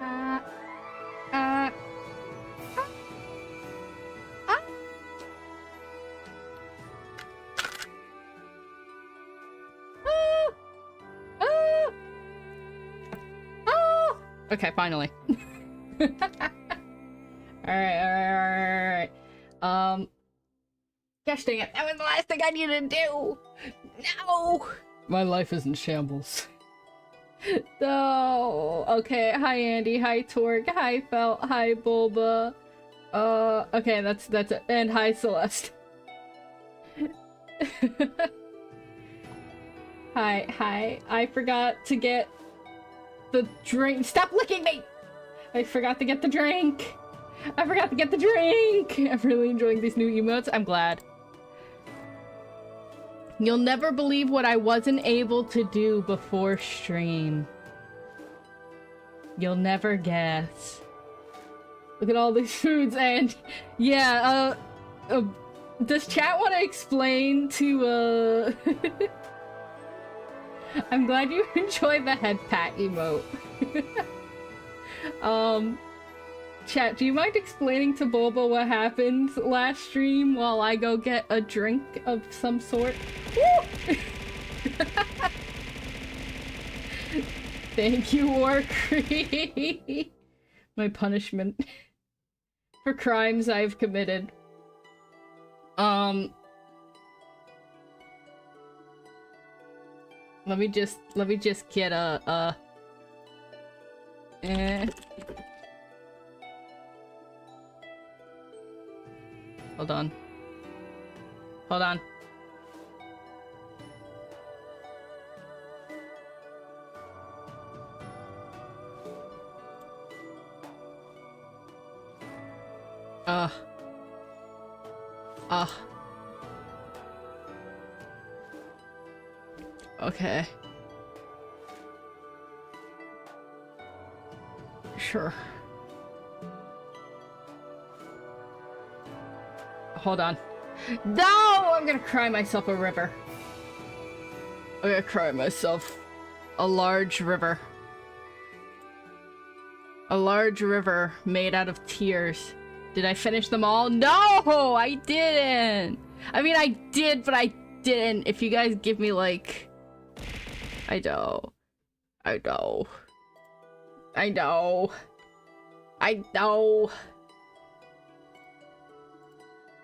Uh, uh, uh, uh, uh, okay, finally. Alright. Gosh dang it, that was the last thing I needed to do! No! My life is in shambles. No. Okay, hi Andy, hi Torg, hi Felt, hi Bulba. Okay, that's it. And hi Celeste. Hi. I forgot to get the drink. Stop licking me! I forgot to get the drink! I'm really enjoying these new emotes. I'm glad. You'll never believe what I wasn't able to do before stream. You'll never guess. Look at all these foods and... Yeah, does chat want to explain to, I'm glad you enjoyed the head pat emote. Chat, do you mind explaining to Bulba what happened last stream while I go get a drink of some sort? Woo! Thank you, Warcree. My punishment for crimes I've committed. Let me just get a Hold on. Okay. Sure. Hold on. No! I'm gonna cry myself a river. I'm gonna cry myself a large river. A large river made out of tears. Did I finish them all? No! I didn't! I mean, I did, but I didn't. If you guys give me, like... I know.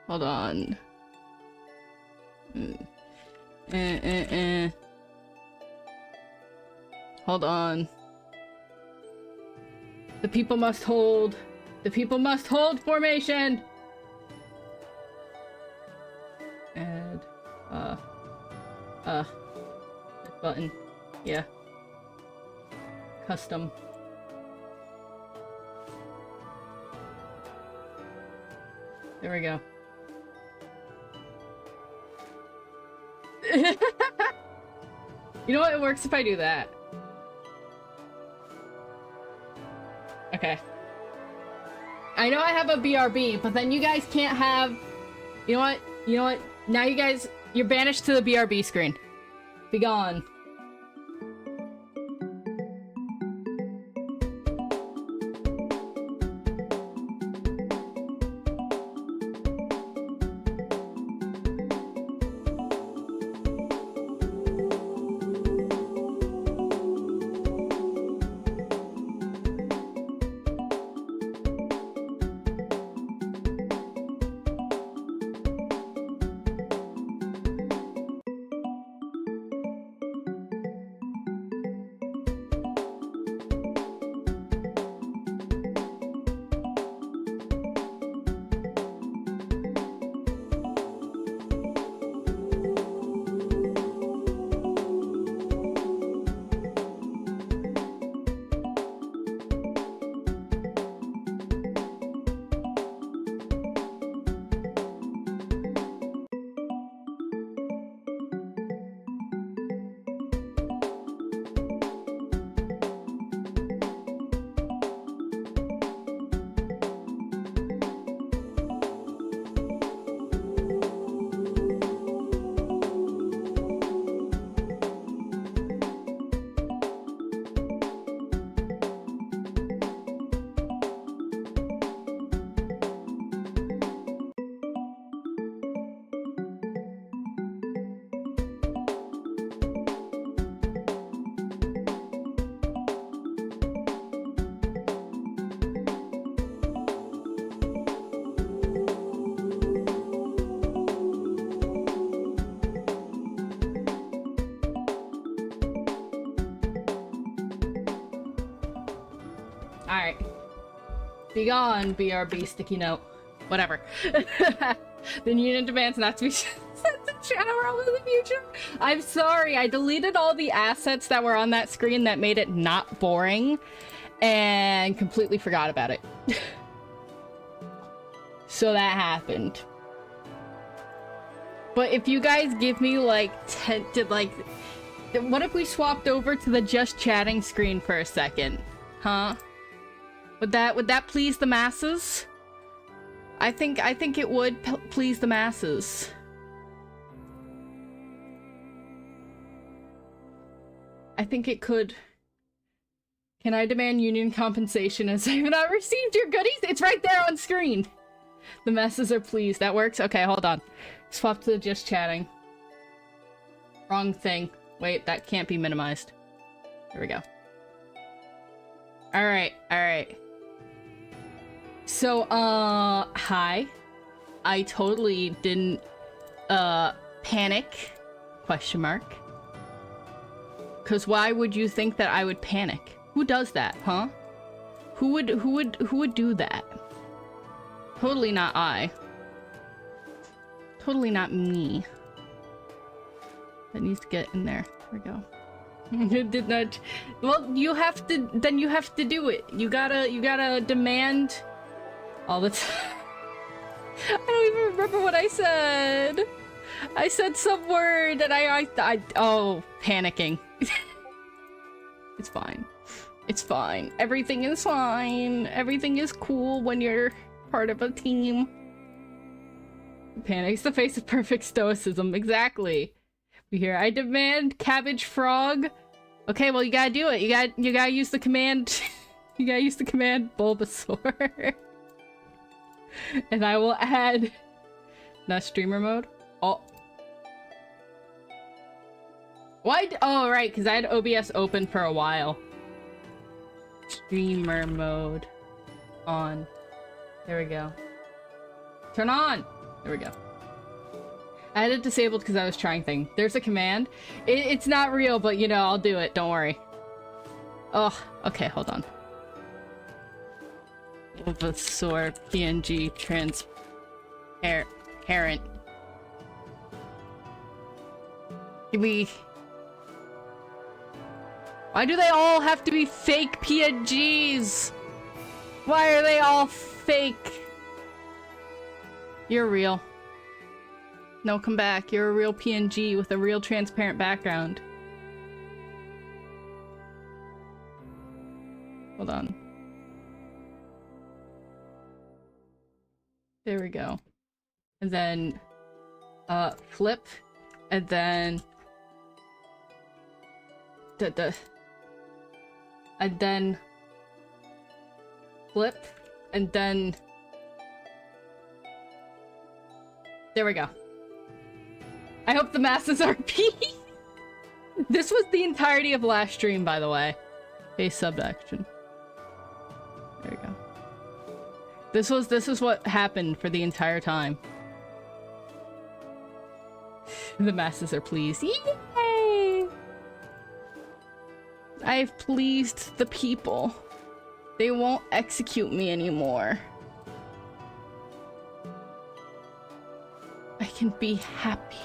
Hold on. Hold on. The people must hold. The people must hold formation! Add, button. Yeah. Custom. There we go. You know what? It works if I do that. Okay. I know I have a BRB, but then you guys can't have... You know what? Now you guys... You're banished to the BRB screen. Be gone. Alright. Be gone, BRB sticky note. Whatever. The union demands not to be sent to Shadow Realm in the future. I'm sorry, I deleted all the assets that were on that screen that made it not boring and completely forgot about it. So that happened. But if you guys give me like 10 to like, what if we swapped over to the just chatting screen for a second? Huh? Would that please the masses? I think it would please the masses. I think it could. Can I demand union compensation as I have not received your goodies? It's right there on screen. The masses are pleased. That works? Okay, hold on. Swap to the just chatting. Wrong thing. Wait, that can't be minimized. There we go. Alright, alright. So, hi. I totally didn't, panic? Question mark. 'Cause why would you think that I would panic? Who does that, huh? Who would do that? Totally not I. Totally not me. That needs to get in there. There we go. It did not. Well, you have to. Then you have to do it. You gotta demand all the time. I don't even remember what I said. I said some word and oh, panicking. It's fine. It's fine. Everything is fine. Everything is cool when you're part of a team. Panic's the face of perfect stoicism. Exactly. We hear, I demand cabbage frog. Okay, well you gotta do it. You gotta use the command. You gotta use the command Bulbasaur. And I will add not streamer mode. Oh. Why? Oh, right, because I had OBS open for a while. Streamer mode on. There we go. Turn on! There we go. I had it disabled because I was trying things. There's a command. It's not real, but you know, I'll do it. Don't worry. Oh, okay, hold on. Bulbasaur PNG transparent. Give me. Why do they all have to be fake PNGs? Why are they all fake? You're real. No, come back. You're a real PNG with a real transparent background. Hold on. There we go. And then, flip. And then... And then... Flip. And then... There we go. I hope the masses are peace. This was the entirety of last stream, by the way. Face sub action. There we go. This is what happened for the entire time. The masses are pleased. Yay! I've pleased the people. They won't execute me anymore. I can be happy.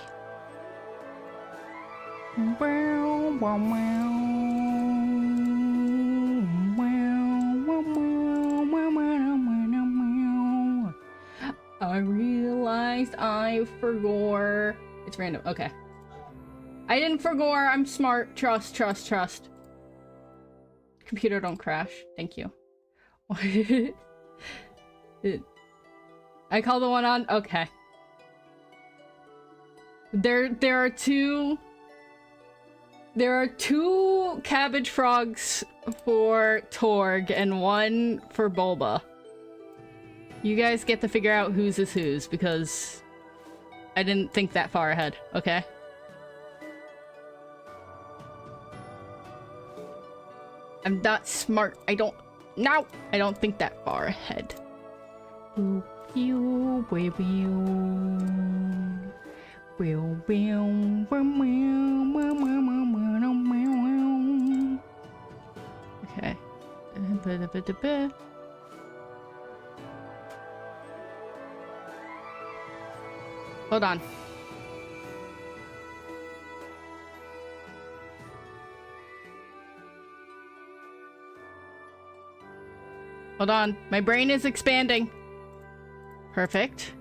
I realized I forgot. It's random. Okay. I didn't forget. I'm smart. Trust, trust, trust. Computer, don't crash. Thank you. I call the one on. Okay. There are two cabbage frogs for Torg and one for Bulba. You guys get to figure out whose is whose, because I didn't think that far ahead, okay? I'm not smart. I don't think that far ahead. Okay. Hold on. Hold on. My brain is expanding. Perfect.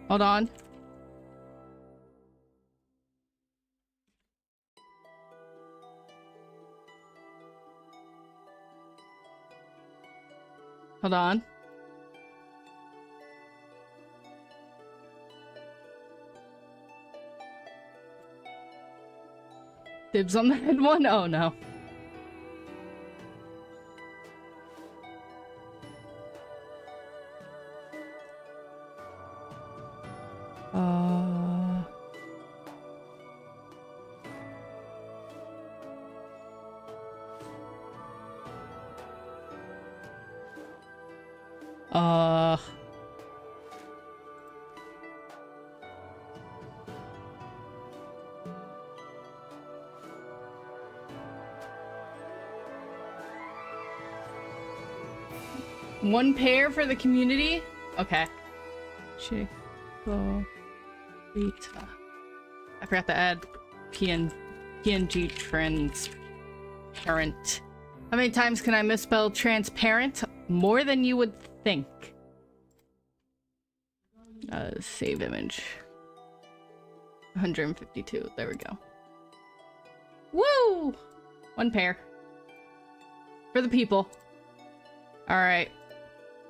Hold on. Hold on. Dibs on the head one? Oh no. One pair for the community? Okay. Chico Rita. I forgot to add PNG transparent. How many times can I misspell transparent? More than you would think. Save image. 152. There we go. Woo! One pair. For the people. Alright.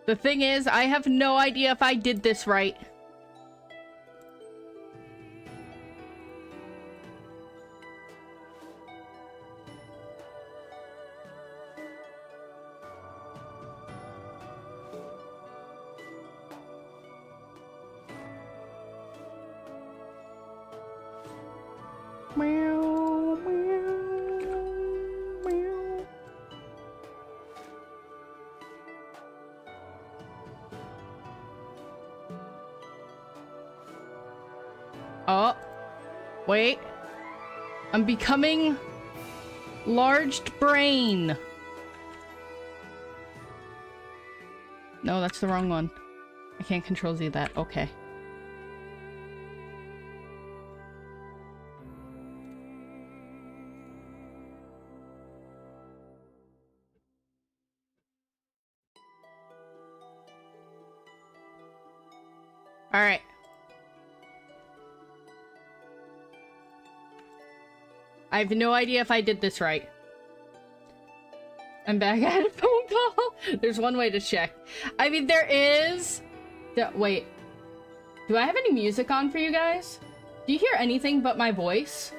The thing is, I have no idea if I did this right. Meow, meow, meow. Oh, wait. I'm becoming larged brain. No, that's the wrong one. I can't control Z that. Okay. All right. I have no idea if I did this right. I'm back at a phone call. There's one way to check. I mean, there is... Wait. Do I have any music on for you guys? Do you hear anything but my voice?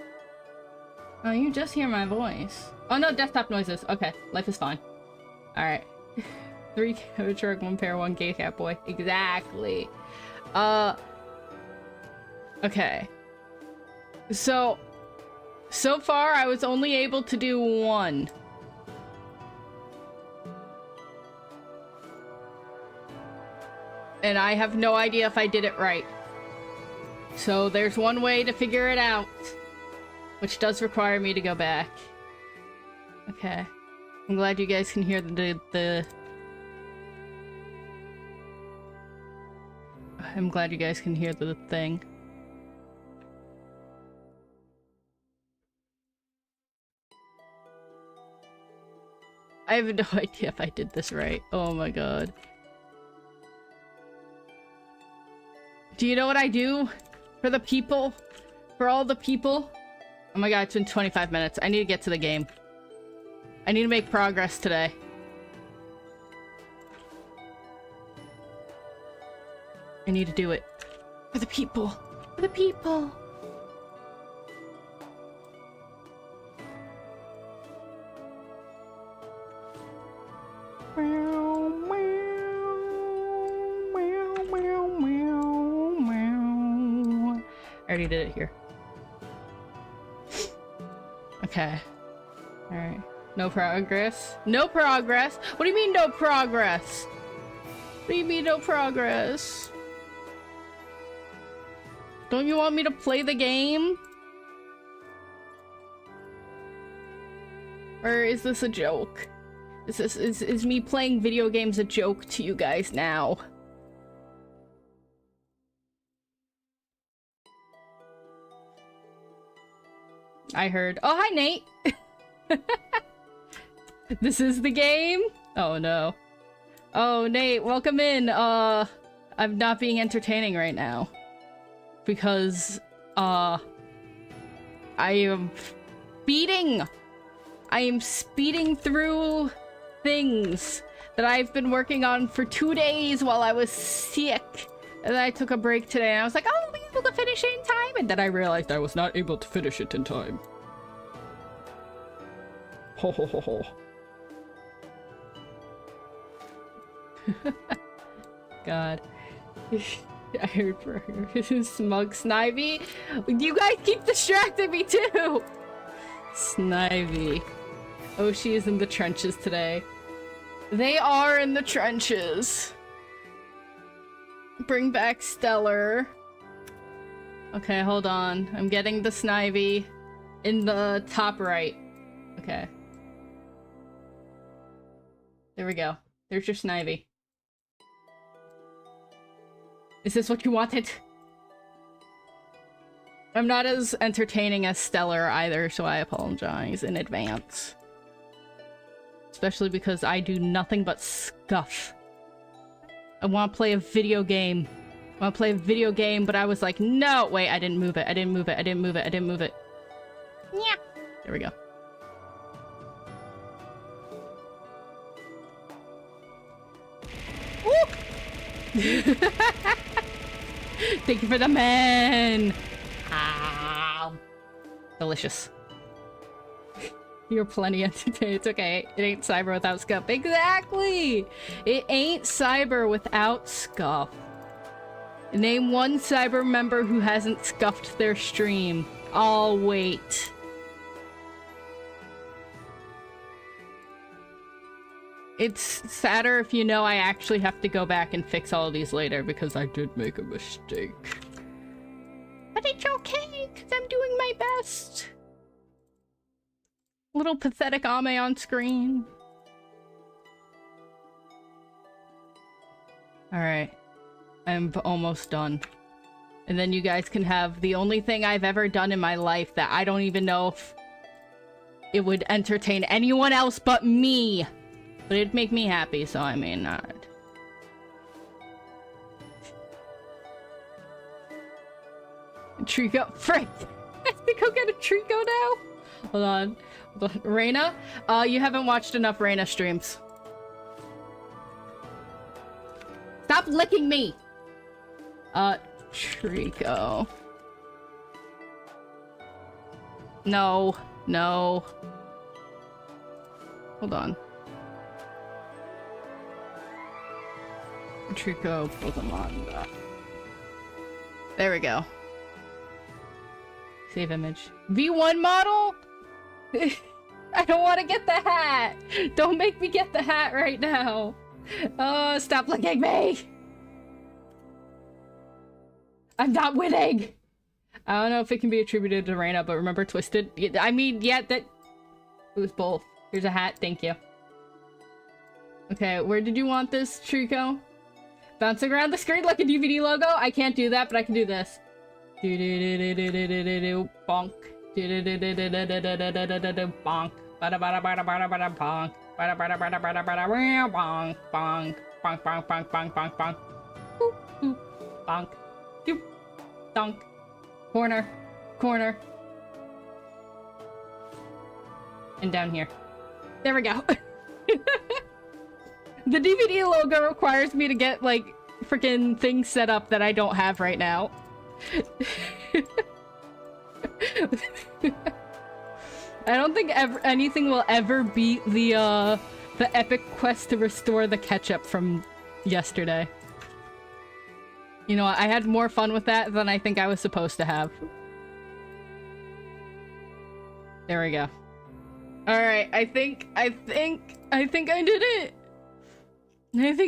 Oh, you just hear my voice. Oh no, desktop noises. Okay, life is fine. Alright. 3 cabbage truck, 1 pair, 1 gay cat boy. Exactly. Okay. So far I was only able to do 1. And I have no idea if I did it right. So there's one way to figure it out, which does require me to go back. Okay. I'm glad you guys can hear I'm glad you guys can hear the thing. I have no idea if I did this right. Oh my god. Do you know what I do? For the people? For all the people? Oh my god, it's been 25 minutes. I need to get to the game. I need to make progress today. I need to do it. For the people. For the people. Meow, meow, meow, meow, meow, meow. I already did it here. Okay. Alright. No progress? No progress? What do you mean no progress? What do you mean no progress? Don't you want me to play the game? Or is this a joke? Is me playing video games a joke to you guys now? I heard. Oh, hi, Nate! This is the game? Oh, no. Oh, Nate, welcome in. I'm not being entertaining right now. Because, I am speeding! I am speeding through things that I've been working on for 2 days while I was sick. And then I took a break today and I was like, oh, I'll be able to finish it in time. And then I realized I was not able to finish it in time. Ho ho ho ho. God. I heard for her. Smug Snivy. You guys keep distracting me too! Snivy. Oh, she is in the trenches today. They are in the trenches. Bring back Stellar. Okay, hold on. I'm getting the Snivy in the top right. Okay. There we go. There's your Snivy. Is this what you wanted? I'm not as entertaining as Stellar either, so I apologize in advance. Especially because I do nothing but scuff. I want to play a video game. I want to play a video game, but I was like, no! Wait, I didn't move it. I didn't move it. I didn't move it. I didn't move it. Yeah. There we go. Woo! Thank you for the men! Ow. Delicious. You're plenty entertained. It's okay. It ain't cyber without scuff. Exactly! It ain't cyber without scuff. Name one cyber member who hasn't scuffed their stream. I'll wait. It's sadder if you know I actually have to go back and fix all of these later because I did make a mistake. But it's okay, because I'm doing my best. Little pathetic Ame on screen. Alright. I'm almost done. And then you guys can have the only thing I've ever done in my life that I don't even know if it would entertain anyone else but me. But it'd make me happy, so I mean, not. Trico. Frick! I think I'll get a Trico now? Hold on. Reina? You haven't watched enough Reina streams. Stop licking me! Trico. No. No. Hold on. Trico Pokemon. There we go. Save image. V1 model? I don't want to get the hat! Don't make me get the hat right now! Oh, stop licking me! I'm not winning! I don't know if it can be attributed to Reina, but remember Twisted? I mean, yeah, that... It was both. Here's a hat, thank you. Okay, where did you want this, Trico? Bouncing around the screen like a DVD logo? I can't do that, but I can do this. Do-do-do-do-do-do-do-do-do. Bonk. Do-do-do-do-do-do-do-do-do-do-do. Bonk. Bada-bada-bada-bada-bada-bonk. Bada-bada-bada-bada-bada-bonk. Bonk. Bonk, bonk, bonk, bonk, bonk, bonk. Boop, boop. Bonk. Doop. Donk. Corner. Corner. And down here. There we go. The DVD logo requires me to get, like, freaking things set up that I don't have right now. I don't think anything will ever beat the epic quest to restore the ketchup from yesterday. You know what? I had more fun with that than I think I was supposed to have. There we go. Alright, I think I did it! I think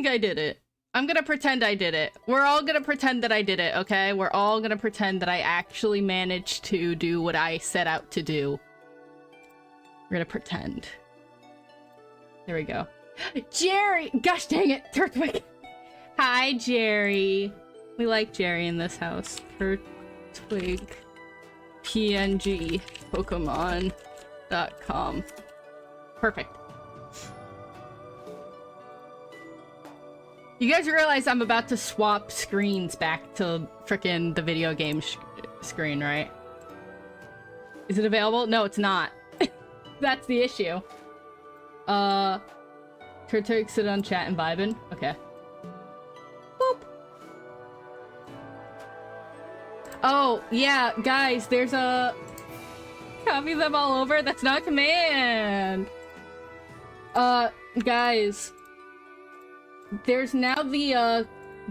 I did it. I'm gonna pretend I did it. We're all gonna pretend that I did it, okay? We're all gonna pretend that I actually managed to do what I set out to do. We're gonna pretend. There we go. Jerry! Gosh dang it! Turtwig! Hi, Jerry. We like Jerry in this house. Turtwig. PNG. Pokemon.com. Perfect. You guys realize I'm about to swap screens back to frickin' the video game screen, right? Is it available? No, it's not. That's the issue. Turtwig sit on chat and vibin'? Okay. Boop. Oh, yeah, guys, there's a... Copy them all over? That's not a command! Guys... There's now the,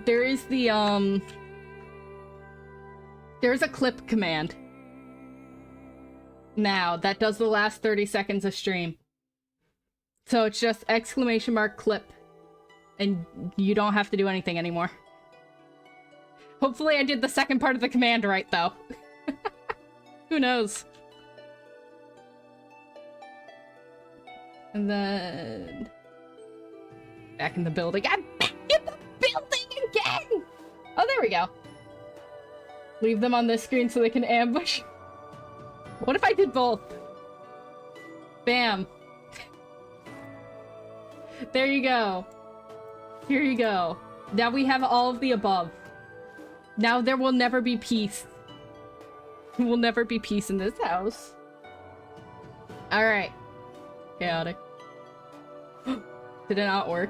there's a clip command. Now, that does the last 30 seconds of stream. So it's just ! clip. And you don't have to do anything anymore. Hopefully I did the second part of the command right, though. Who knows? And then... Back in the building. I'm back in the building again! Oh, there we go. Leave them on this screen so they can ambush. What if I did both? Bam. There you go. Here you go. Now we have all of the above. Now there will never be peace. There will never be peace in this house. Alright. Chaotic. Did it not work?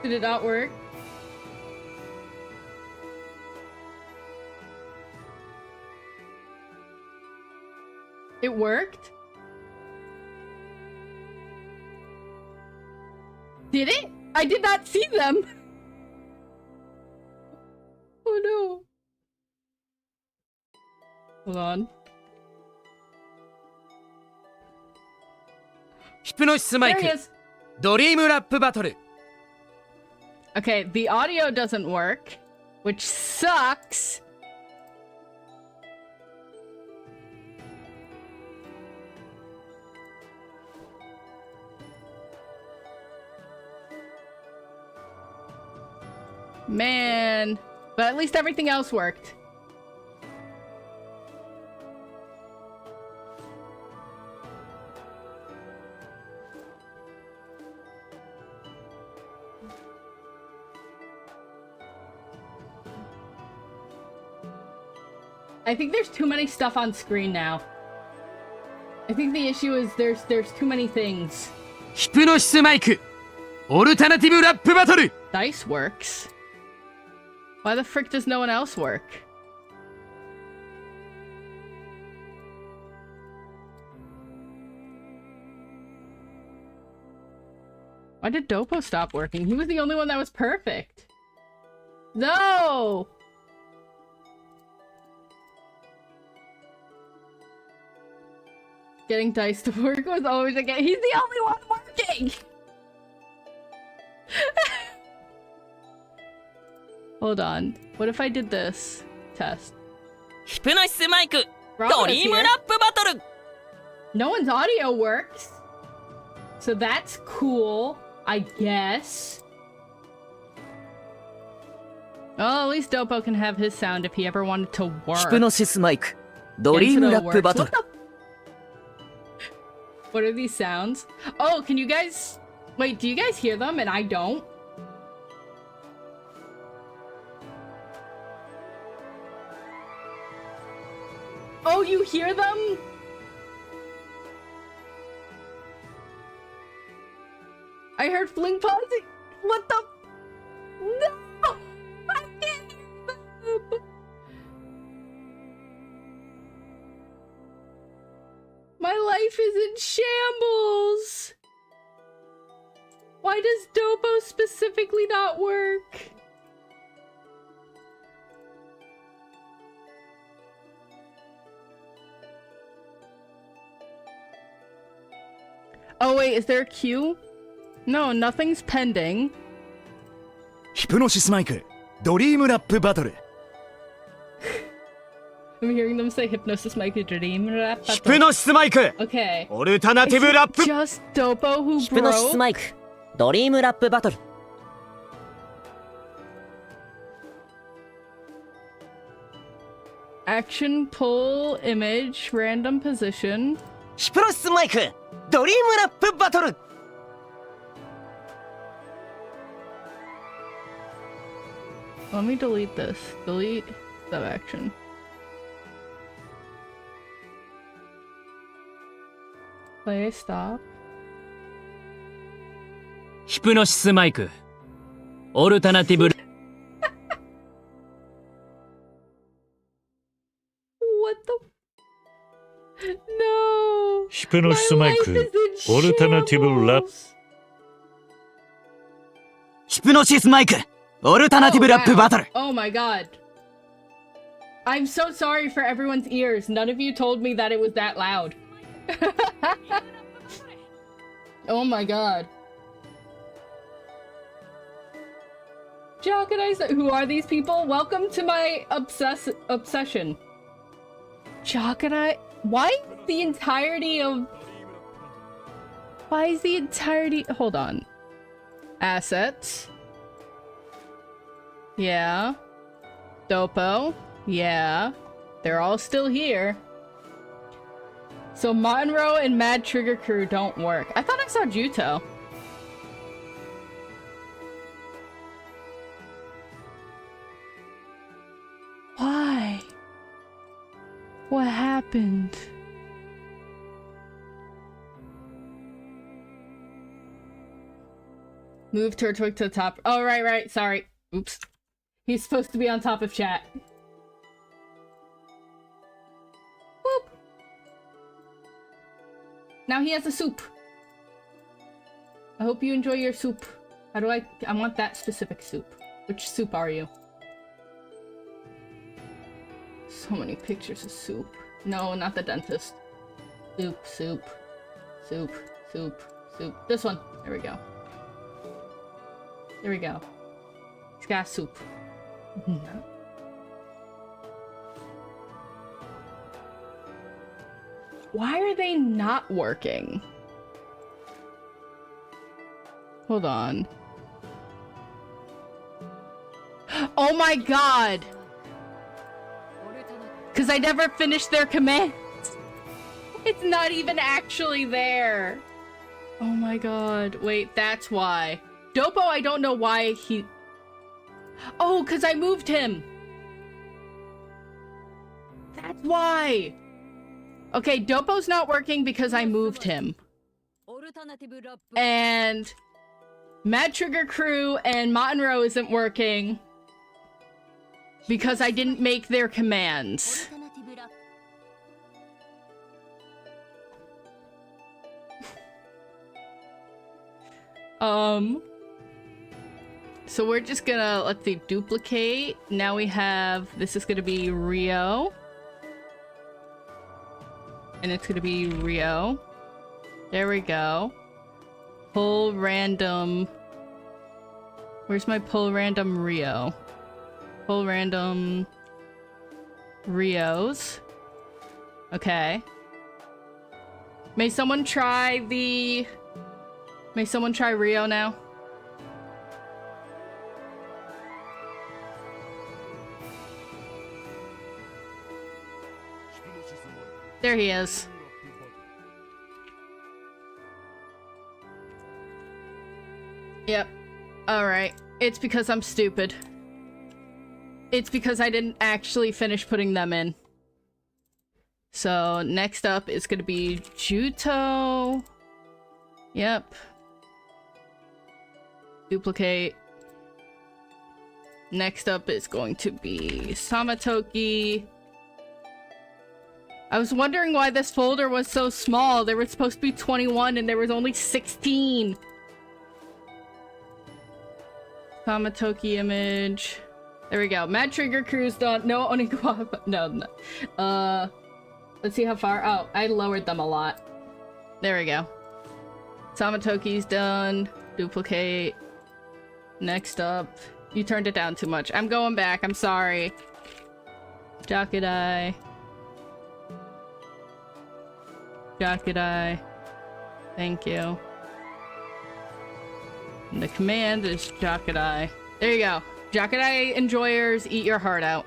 Did it not work? It worked? Did it? I did not see them! Oh no. Hold on. There he is. Dream Rap Battle. Okay, the audio doesn't work, which sucks. Man, but at least everything else worked. I think there's too many stuff on screen now. I think the issue is there's too many things. Hypnosis Mic. Alternative Rap Battle. Dice works. Why the frick does no one else work? Why did Dopo stop working? He was the only one that was perfect. No! Getting dice to work was always again. He's the only one working! Hold on. What if I did this? Test. Hypnosis Mic. Bravo's Dream here. Rap Battle. No one's audio works. So that's cool, I guess. Well, at least Dopo can have his sound if he ever wanted to work. Hypnosis Mic. Dream Genshin Rap works. Battle. What are these sounds? Oh, can you guys... Wait, do you guys hear them and I don't? Oh, you hear them? I heard Fling pausing. What the? No! I can't hear them. My life is in shambles. Why does Dopo specifically not work? Oh wait, is there a queue? No, nothing's pending. Hypnosis Mic. Dream Rap Battle. I'm hearing them say hypnosis mic dream rap. ヒプノシスマイク Okay. オルタナティブラップ Just Dopo who ヒプノシス broke? マイクドリームラップバトル Action pull image random position. ヒプノシスマイクドリームラップバトル Let me delete this. Delete sub action. Play stop. ヒプノシスマイクオルタナティブ What the? No. ヒプノシスマイクオルタナティブラップ ヒプノシスマイクオルタナティブラップバトル Oh my god. I'm so sorry for everyone's ears. None of you told me that it was that loud. Oh my god. Who are these people? Welcome to my obsession. Chakadai? Why is the entirety of... Why is the entirety... Hold on. Assets. Yeah. Dopo. Yeah. They're all still here. So Monroe and Mad Trigger Crew don't work. I thought I saw Juto. Why? What happened? Move Turtwig to the top. Oh, right. Sorry. Oops. He's supposed to be on top of chat. Boop. Now he has a soup. I hope you enjoy your soup. How do I want that specific soup. Which soup are you? So many pictures of soup. No, not the dentist. Soup. This one. There we go. He's got soup. Why are they not working? Hold on. Oh my god! Because I never finished their commands. It's not even actually there. Oh my god. Wait, that's why. Dopo, I don't know why he... Oh, because I moved him. That's why. Okay, Dopo's not working because I moved him. And Mad Trigger Crew and Monroe isn't working because I didn't make their commands. So we're just gonna, let's see, duplicate. Now we have, this is gonna be Rio. And it's gonna be Rio. There we go. Pull random. Where's my pull random Rio? Pull random Rios. Okay. May someone try Rio now? There he is. Yep. Alright. It's because I'm stupid. It's because I didn't actually finish putting them in. So, next up is gonna be Juto. Yep. Duplicate. Next up is going to be Samatoki. I was wondering why this folder was so small. There was supposed to be 21 and there was only 16. Samatoki image. There we go. Mad Trigger Crew's done. No, Onikawa. No. Let's see how far. Oh, I lowered them a lot. There we go. Samatoki's done. Duplicate. Next up. You turned it down too much. I'm going back. I'm sorry. Jakudai. Jakudai. Thank you. And the command is Jakudai. There you go. Jakudai enjoyers, eat your heart out.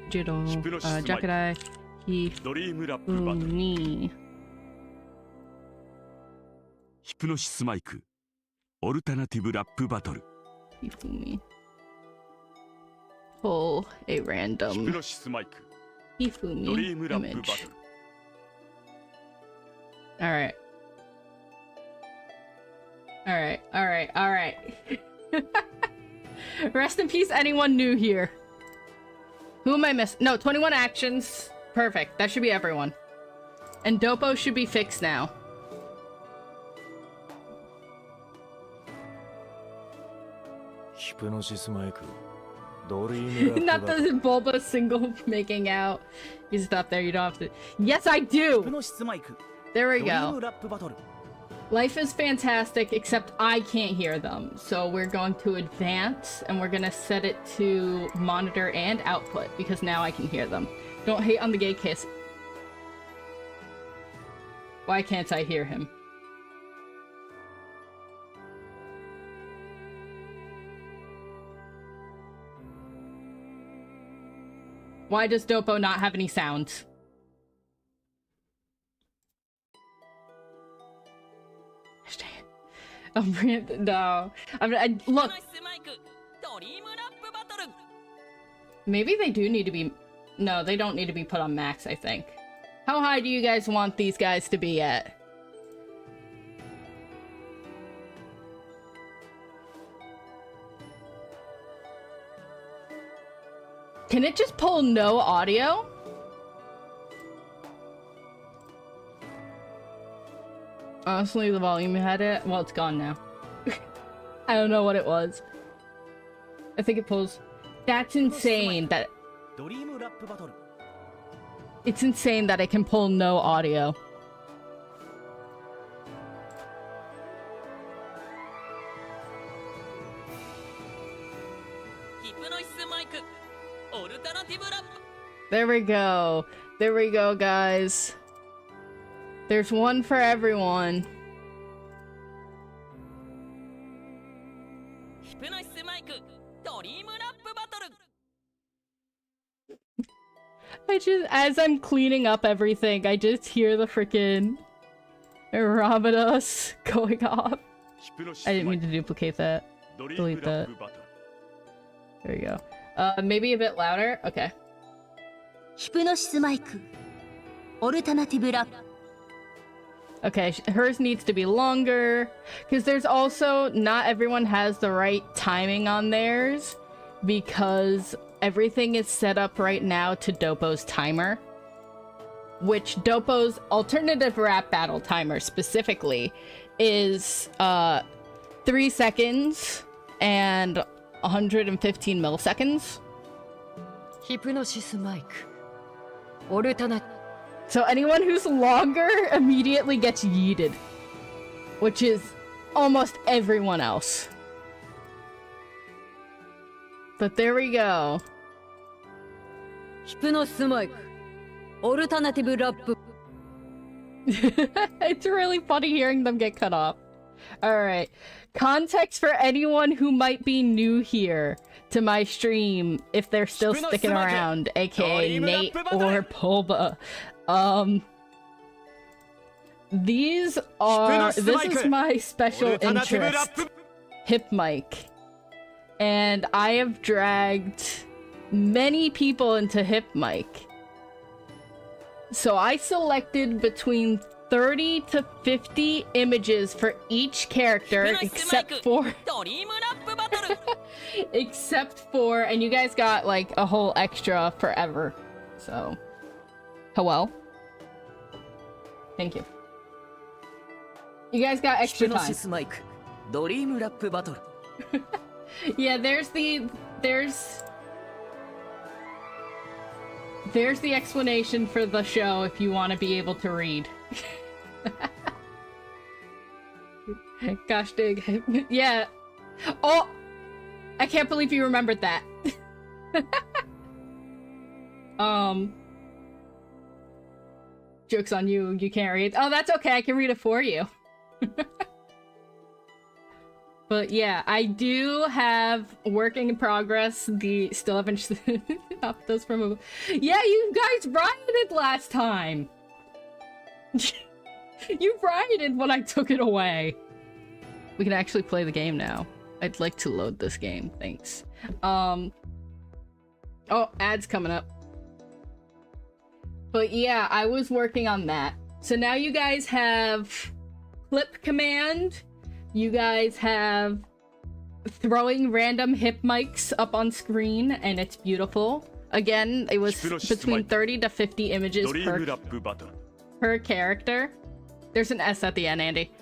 Jido, Jakudai, Hifumi. ヒプノシスマイクオルタナティブラップバトル Hifumi. Pull a ヒプ random ノシスマイクドリ Hifumi ームラップバ image. トル Alright. Alright, alright, alright. Rest in peace, anyone new here. Who am I missing? No, 21 actions. Perfect. That should be everyone. And Dopo should be fixed now. Not the Bulba single making out. You stop there, you don't have to. Yes, I ヒプ do! ノシスマイク There ド we リー go. ムラップバトル Life is fantastic, except I can't hear them. So we're going to advance, and we're gonna set it to monitor and output, because now I can hear them. Don't hate on the gay kiss. Why can't I hear him? Why does Dopo not have any sounds? I'm no. Look. Maybe they do need to be... No, they don't need to be put on max, I think. How high do you guys want these guys to be at? Can it just pull no audio? Honestly, the volume had it. Well, it's gone now. I don't know what it was. I think it pulls. That's insane. That ドリームラップバトル it's insane that it can pull no audio. ヒプノシスマイクオルタナティブラップ There we go. There we go, guys. There's one for everyone. ヒプノシスマイクドリームラップバトル I just, as I'm cleaning up everything, I just hear the freaking Ramadas going off. ヒプノシス I マ didn't イ mean ク to duplicate that. ドリーム delete ラッ that. プバトル There you go. Maybe a bit louder? Okay. ヒプノシスマイクオルタナティブラップ Okay, hers needs to be longer. Because there's also, not everyone has the right timing on theirs. Because everything is set up right now to Dopo's timer. Which Dopo's alternative rap battle timer specifically is 3 seconds and 115 milliseconds. ヒプノシスマイクオルタナ So anyone who's longer immediately gets yeeted. Which is almost everyone else. But there we go. ヒプノシスマイクオルタナティブラップ It's really funny hearing them get cut off. Alright. Context for anyone who might be new here to my stream, if they're still sticking around, aka Nate or Pulba. These are... This is my special interest. Hip mic. And I have dragged many people into hip mic. So I selected between 30 to 50 images for each character, except for... ドリームラップバトル except for... And you guys got, like, a whole extra forever. So... Hello? Thank you. You guys got ヒプ extra ノシ time. スマイクドリームラップバトル Yeah, there's the explanation for the show if you want to be able to read. Gosh dig. Yeah. Oh! I can't believe you remembered that. Joke's on you, you can't read. Oh, that's okay, I can read it for you. But yeah, I do have working in progress. Still haven't up those from a. Yeah, you guys rioted last time. You rioted when I took it away. We can actually play the game now. I'd like to load this game. Thanks. Oh, ads coming up. But yeah, I was working on that. So now you guys have clip command. You guys have throwing random hip mics up on screen, and it's beautiful. Again, it was between 30 to 50 images per character. There's an S at the end, Andy.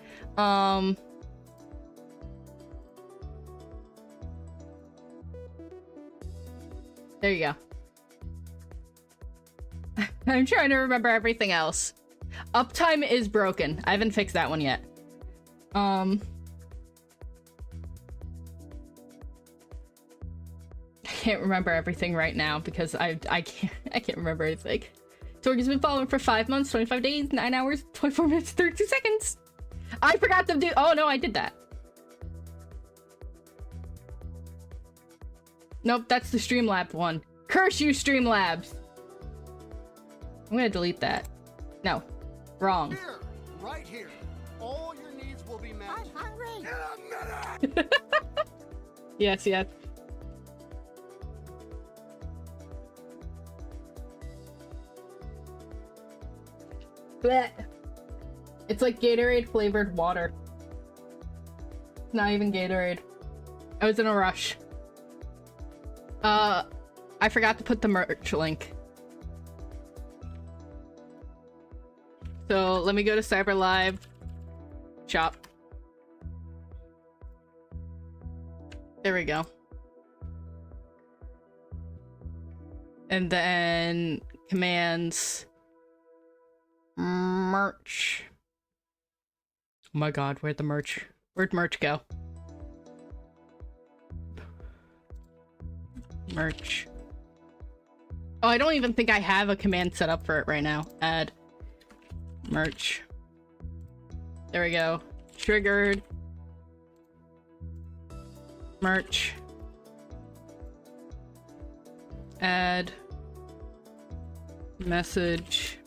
There you go. I'm trying to remember everything else. Uptime is broken. I haven't fixed that one yet. I can't remember everything right now because I can't remember anything. Torg has been following for 5 months, 25 days, 9 hours, 24 minutes, 32 seconds. I forgot to do. Oh no, I did that. Nope, that's the Streamlabs one. Curse you, Streamlabs. I'm gonna delete that. No, wrong. Here, right here. All your needs will be met. I'm hungry. In a minute. Yes, yes. Blech. It's like Gatorade flavored water. Not even Gatorade. I was in a rush. I forgot to put the merch link. So let me go to Cyber Live shop. There we go. And then commands merch. Oh my god, where'd merch go? Merch. Oh, I don't even think I have a command set up for it right now. Add merch. There we go. Triggered. Merch. Add message.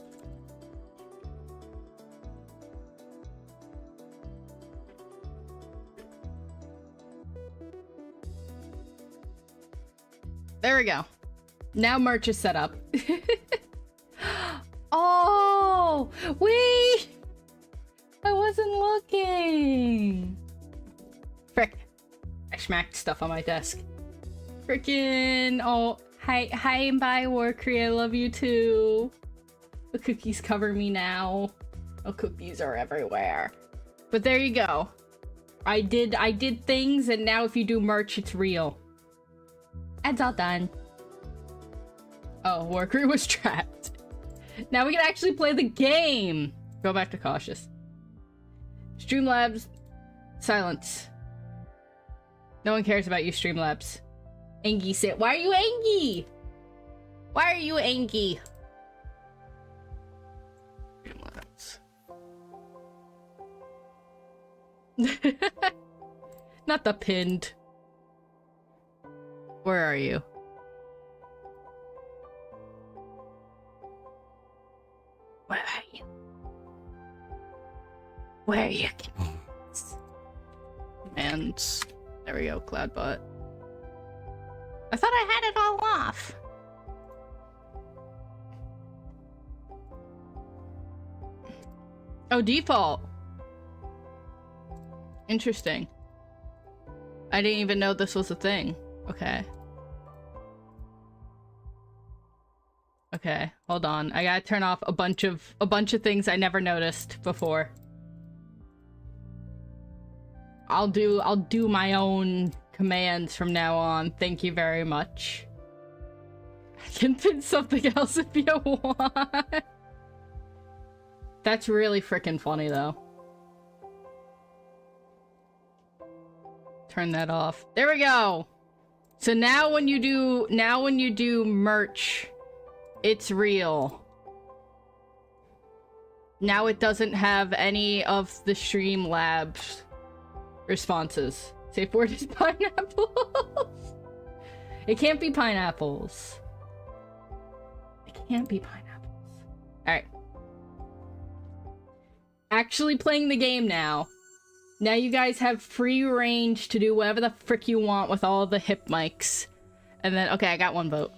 There we go. Now merch is set up. Oh, wait! I wasn't looking. Frick. I smacked stuff on my desk. Frickin'. Oh, hi and bye, Warcree. I love you too. The cookies cover me now. Oh, cookies are everywhere. But there you go. I did things, and now if you do merch, it's real. It's all done. Oh, Warcree was trapped. Now we can actually play the game. Go back to cautious. Streamlabs. Silence. No one cares about you, Streamlabs. Angie said, why are you angry? Why are you angry? Streamlabs. Not the pinned. Where are you? Where are you? Where are you? And there we go, Cloudbot. I thought I had it all off. Oh, default. Interesting. I didn't even know this was a thing. Okay. Okay, hold on. I gotta turn off a bunch of things I never noticed before. I'll do my own commands from now on. Thank you very much. I can pin something else if you want. That's really freaking funny though. Turn that off. There we go. So now when you do merch, It's real. Now it doesn't have any of the Streamlabs responses. Safe word is pineapples. It can't be pineapples. It can't be pineapples. Alright. Actually playing the game now. Now you guys have free range to do whatever the frick you want with all the hip mics. And then, okay, I got one vote.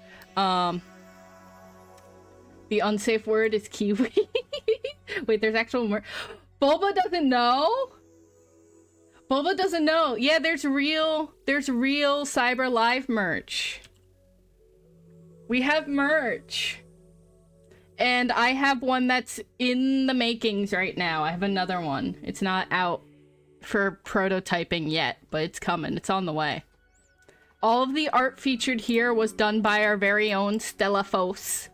The unsafe word is kiwi. Wait, there's actual more. Bulba doesn't know? Bulba doesn't know. Yeah, there's real Cyber Live merch. We have merch. And I have one that's in the makings right now. I have another one. It's not out for prototyping yet, but it's coming. It's on the way. All of the art featured here was done by our very own Stella Fos.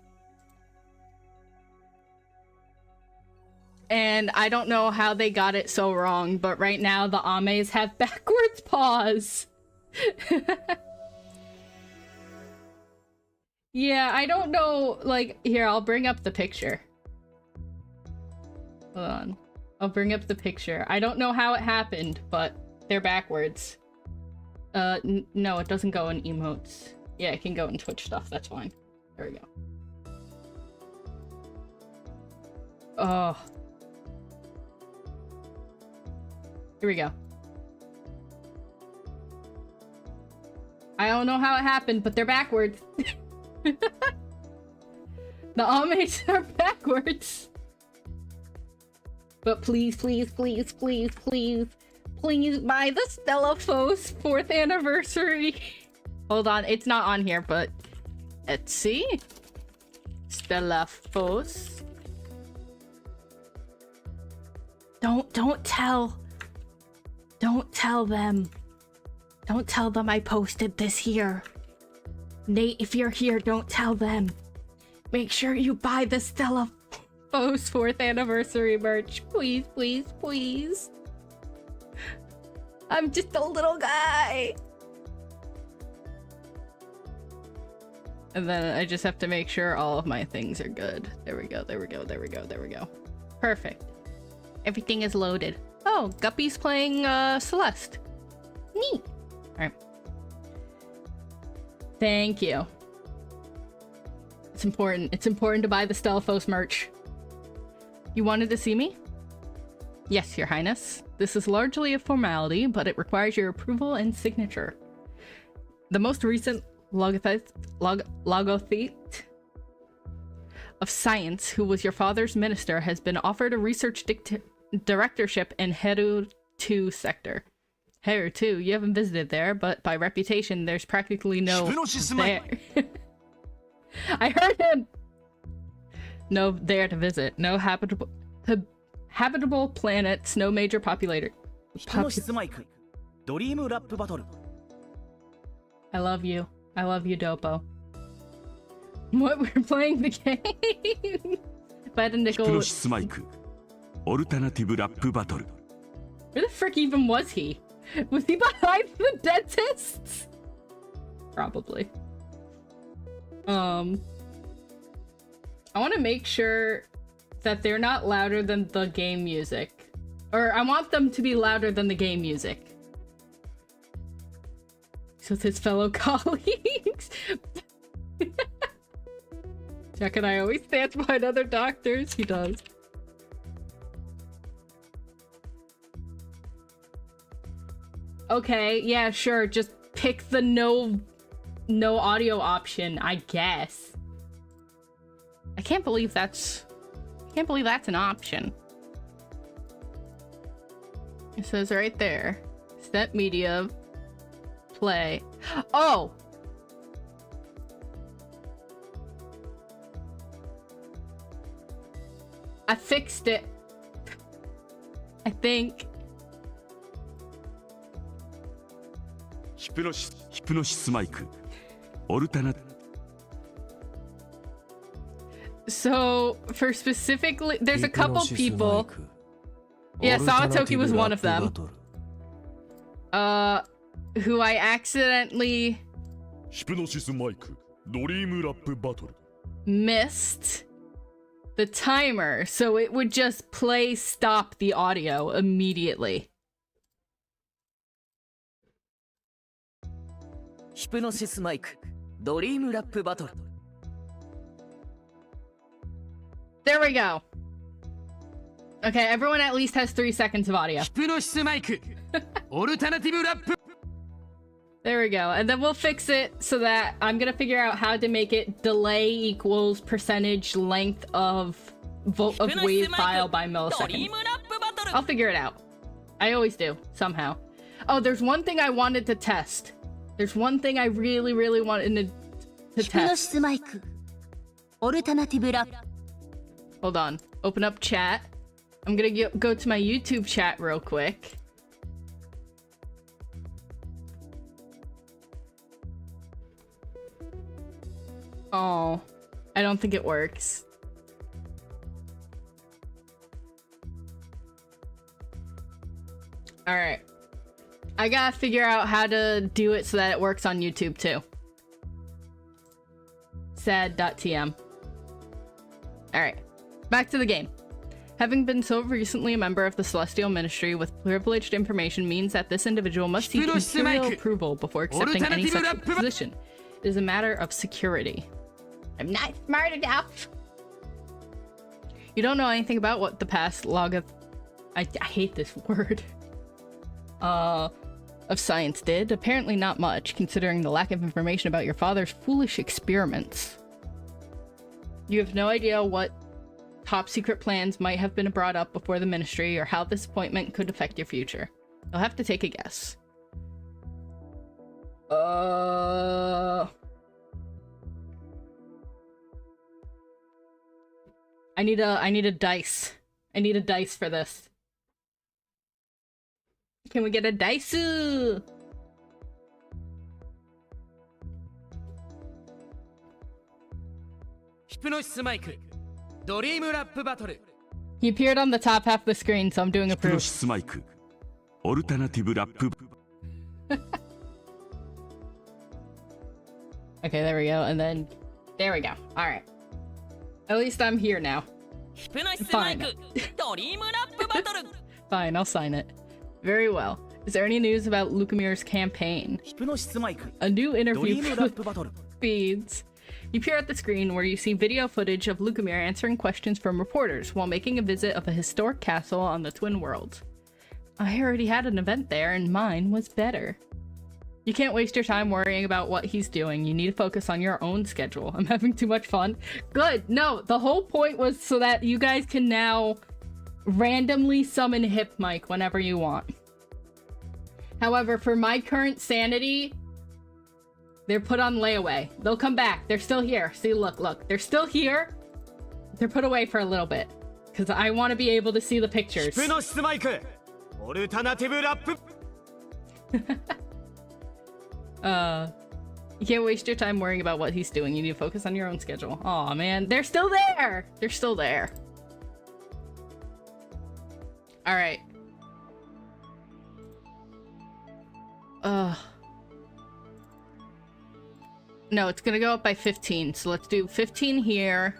And I don't know how they got it so wrong, but right now the Ames have backwards paws. Yeah, I don't know, like, here, I'll bring up the picture. Hold on. I'll bring up the picture. I don't know how it happened, but they're backwards. No, it doesn't go in emotes. Yeah, it can go in Twitch stuff, that's fine. There we go. Oh. Here we go. I don't know how it happened, but they're backwards. The Ames are backwards. But please, please, please, please, please, please buy the Stella Fos 4th anniversary. Hold on, it's not on here, but let's see. Stella Fos. Don't tell. Don't tell them. Don't tell them I posted this here. Nate, if you're here, don't tell them. Make sure you buy the Stella Fos 4th anniversary merch. Please, please, please. I'm just a little guy. And then I just have to make sure all of my things are good. There we go, there we go, there we go, there we go. Perfect. Everything is loaded. Oh, Guppy's playing Celeste. Neat. Alright. Thank you. It's important. It's important to buy the Stella Fos merch. You wanted to see me? Yes, Your Highness. This is largely a formality, but it requires your approval and signature. The most recent logothete of science, who was your father's minister, has been offered a research directorship in Heru 2 sector. Heru 2, you haven't visited there, but by reputation, there's practically no there. I heard him! No there to visit. No habitable planets, no major populator. I love you. I love you, Dopo. What? We're playing the game? By the nickel. Where the frick even was he? Was he behind the dentists? Probably. I want to make sure that they're not louder than the game music. Or I want them to be louder than the game music. So it's his fellow colleagues. Jack and I always stand behind other doctors. He does. Okay, yeah, sure. Just pick the no audio option, I guess. I can't believe that's an option. It says right there. Set media. Play. Oh! I fixed it. I think. So, for specifically, there's a couple people. Yeah, Sawatoki was one of them. Who I accidentally... missed the timer, so it would just play stop the audio immediately. ヒプノシスマイクドリームラップバトル There we go. Okay, everyone at least has 3 seconds of audio. ヒプノシスマイクオルタナティブラップ There we go. And then we'll fix it so that I'm gonna figure out how to make it delay equals percentage length of wave file by millisecond. I'll figure it out. I always do, somehow. Oh, there's one thing I wanted to test. There's one thing I really, really wanted to test. Hold on. Open up chat. I'm gonna go to my YouTube chat real quick. Oh, I don't think it works. Alright. I gotta figure out how to do it so that it works on YouTube too. Sad.tm. Alright. Back to the game. Having been so recently a member of the Celestial Ministry with privileged information means that this individual must seek imperial approval before accepting any such position. It is a matter of security. I'm not smart enough. You don't know anything about what the past log of... I hate this word. Of science did. Apparently not much, considering the lack of information about your father's foolish experiments. You have no idea what top secret plans might have been brought up before the ministry or how this appointment could affect your future. You'll have to take a guess. I need a dice. I need a dice for this. Can we get a dice? ヒプノシスマイクドリームラップバトル He appeared on the top half of the screen, so I'm doing a ヒプノ proof. シスマイクオルタナティブラップ Okay, there we go, and then there we go. All right. At least I'm here now. ヒプノシスマイクドリームラップバトル Fine, I'll sign it. Very well. Is there any news about Lucamir's campaign? ヒプノシスマイク A new ドリ interview ームラップバトル feeds. You appear at the screen where you see video footage of Lucamir answering questions from reporters while making a visit of a historic castle on the Twin Worlds. I already had an event there, and mine was better. You can't waste your time worrying about what he's doing. You need to focus on your own schedule. I'm having too much fun. Good. No, the whole point was so that you guys can now randomly summon Hip Mike whenever you want. However, for my current sanity, they're put on layaway. They'll come back. They're still here. See, look. They're still here. They're put away for a little bit. Because I want to be able to see the pictures. ヒプノシスマイクオルタナティブラップ You can't waste your time worrying about what he's doing. You need to focus on your own schedule. Aw, man. They're still there! They're still there. Alright. No, it's gonna go up by 15. So let's do 15 here.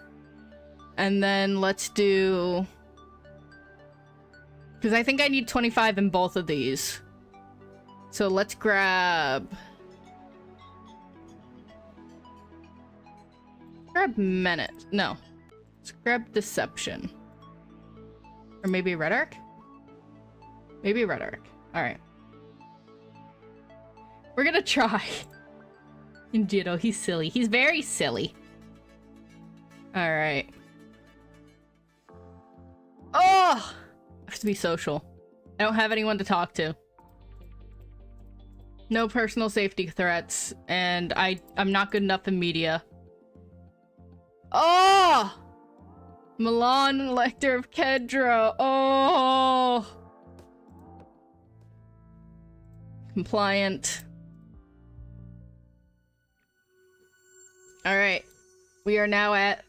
And then let's do... Because I think I need 25 in both of these. So let's grab... Grab Menace. No. Let's grab Deception. Or maybe Red Arc? Maybe Red Arc. Alright. We're gonna try. Injito, he's silly. He's very silly. Alright. Oh! I have to be social. I don't have anyone to talk to. No personal safety threats, and I'm not good enough in media. Oh! Milan, Elector of Kedra. Oh! Compliant. Alright. We are now at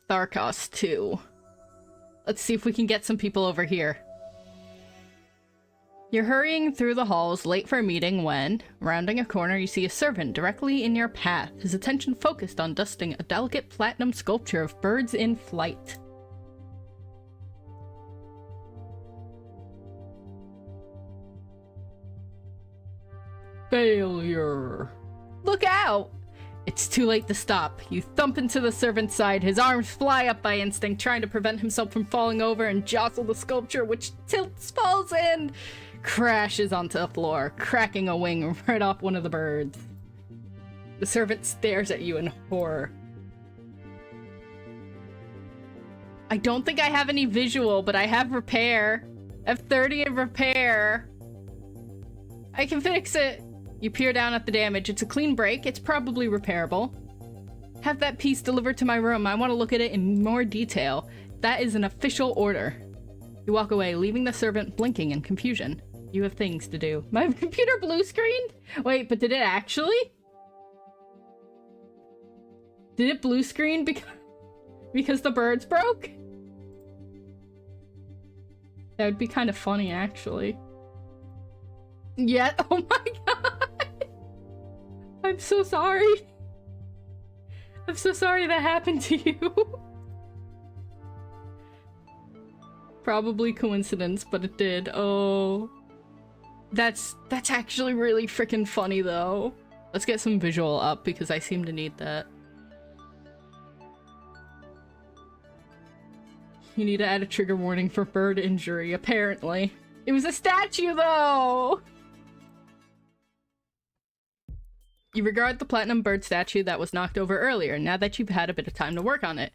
Tharkos 2. Let's see if we can get some people over here. You're hurrying through the halls, late for a meeting, when, rounding a corner, you see a servant directly in your path, his attention focused on dusting a delicate platinum sculpture of birds in flight. Failure. Look out! It's too late to stop. You thump into the servant's side, his arms fly up by instinct, trying to prevent himself from falling over and jostle the sculpture, which tilts, falls in, crashes onto the floor, cracking a wing right off one of the birds. The servant stares at you in horror. I don't think I have any visual, but I have repair. I have 30 in repair. I can fix it. You peer down at the damage. It's a clean break. It's probably repairable. Have that piece delivered to my room. I want to look at it in more detail. That is an official order. You walk away, leaving the servant blinking in confusion. You have things to do. My computer blue screened? Wait, but did it actually? Did it blue screen because the birds broke? That would be kind of funny, actually. Yeah, oh my god! I'm so sorry. I'm so sorry that happened to you. Probably coincidence, but it did. Oh. That's actually really freaking funny, though. Let's get some visual up, because I seem to need that. You need to add a trigger warning for bird injury, apparently. It was a statue, though! You regard the platinum bird statue that was knocked over earlier, now that you've had a bit of time to work on it.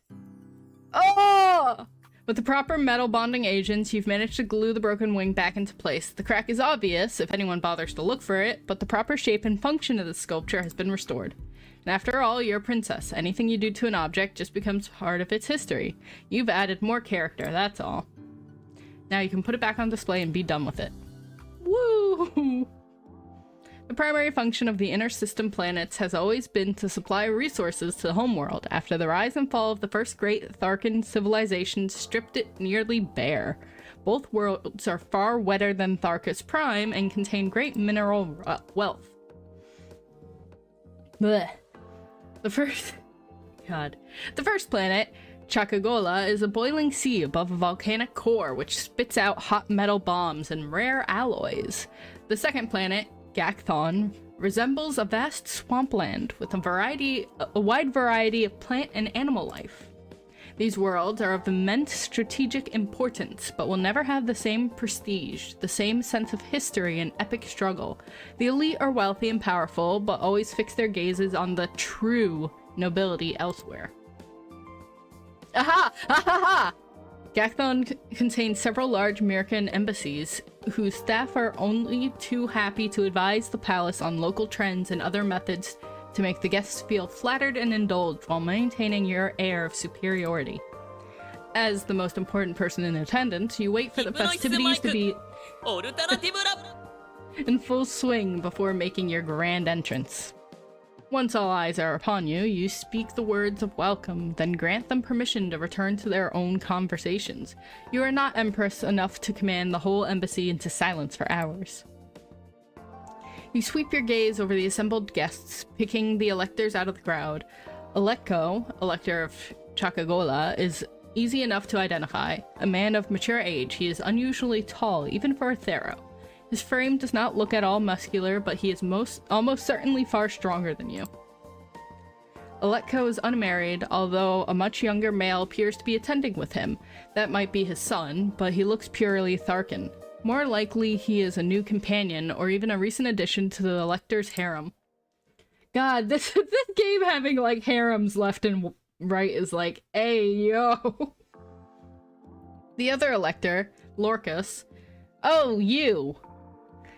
Oh! With the proper metal bonding agents, you've managed to glue the broken wing back into place. The crack is obvious, if anyone bothers to look for it, but the proper shape and function of the sculpture has been restored. And after all, you're a princess. Anything you do to an object just becomes part of its history. You've added more character, that's all. Now you can put it back on display and be done with it. Woo! The primary function of the inner system planets has always been to supply resources to the homeworld. After the rise and fall of the first great Tharkan civilization stripped it nearly bare. Both worlds are far wetter than Tharkus Prime and contain great mineral wealth. Blech. The first planet, Chakagola, is a boiling sea above a volcanic core which spits out hot metal bombs and rare alloys. The second planet, Gakthon, resembles a vast swampland with a wide variety of plant and animal life. These worlds are of immense strategic importance, but will never have the same prestige, the same sense of history and epic struggle. The elite are wealthy and powerful, but always fix their gazes on the true nobility elsewhere. Aha! Ha ha ha! Gakthon contains several large American embassies, whose staff are only too happy to advise the palace on local trends and other methods to make the guests feel flattered and indulged while maintaining your air of superiority. As the most important person in attendance, you wait for the festivities to be in full swing before making your grand entrance. Once all eyes are upon you, you speak the words of welcome, then grant them permission to return to their own conversations. You are not empress enough to command the whole embassy into silence for hours. You sweep your gaze over the assembled guests, picking the electors out of the crowd. Elecko, elector of Chakagola, is easy enough to identify. A man of mature age, he is unusually tall, even for a Thero. His frame does not look at all muscular, but he is almost certainly far stronger than you. Elecko is unmarried, although a much younger male appears to be attending with him. That might be his son, but he looks purely Tharkan. More likely, he is a new companion, or even a recent addition to the Elector's harem. God, this game having, like, harems left and right is like, hey, yo! The other Elector, Lorcus, oh, you!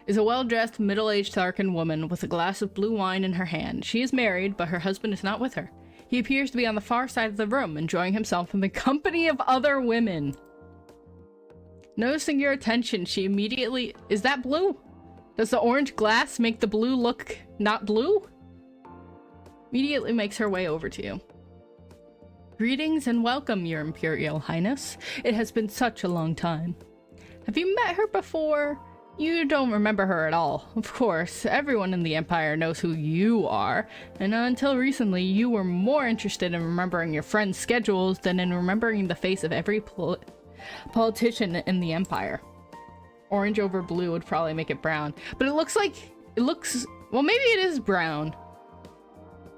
Is a well-dressed, middle-aged Tharkan woman with a glass of blue wine in her hand. She is married, but her husband is not with her. He appears to be on the far side of the room, enjoying himself in the company of other women. Noticing your attention, she immediately... Is that blue? Does the orange glass make the blue look not blue? Immediately makes her way over to you. Greetings and welcome, Your Imperial Highness. It has been such a long time. Have you met her before? You don't remember her at all. Of course, everyone in the Empire knows who you are, and until recently, you were more interested in remembering your friends' schedules than in remembering the face of every politician in the Empire. Orange over blue would probably make it brown, but it looks, well, maybe it is brown.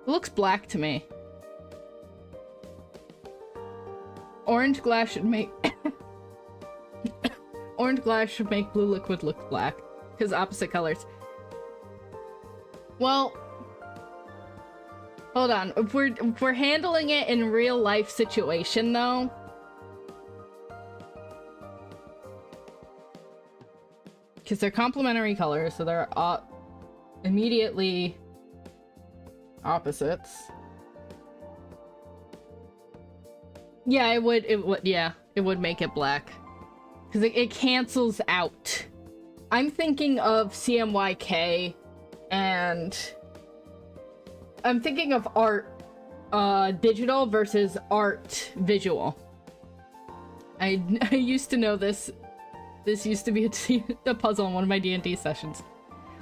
It looks black to me. Orange glass should make... Orange glass should make blue liquid look black, because opposite colors. Well, hold on. If we're handling it in real life situation, though, because they're complementary colors, so they're immediately opposites. Yeah, it would make it black. Because it cancels out. I'm thinking of CMYK, and I'm thinking of art digital versus art visual. I used to know this. This used to be a puzzle in one of my D&D sessions.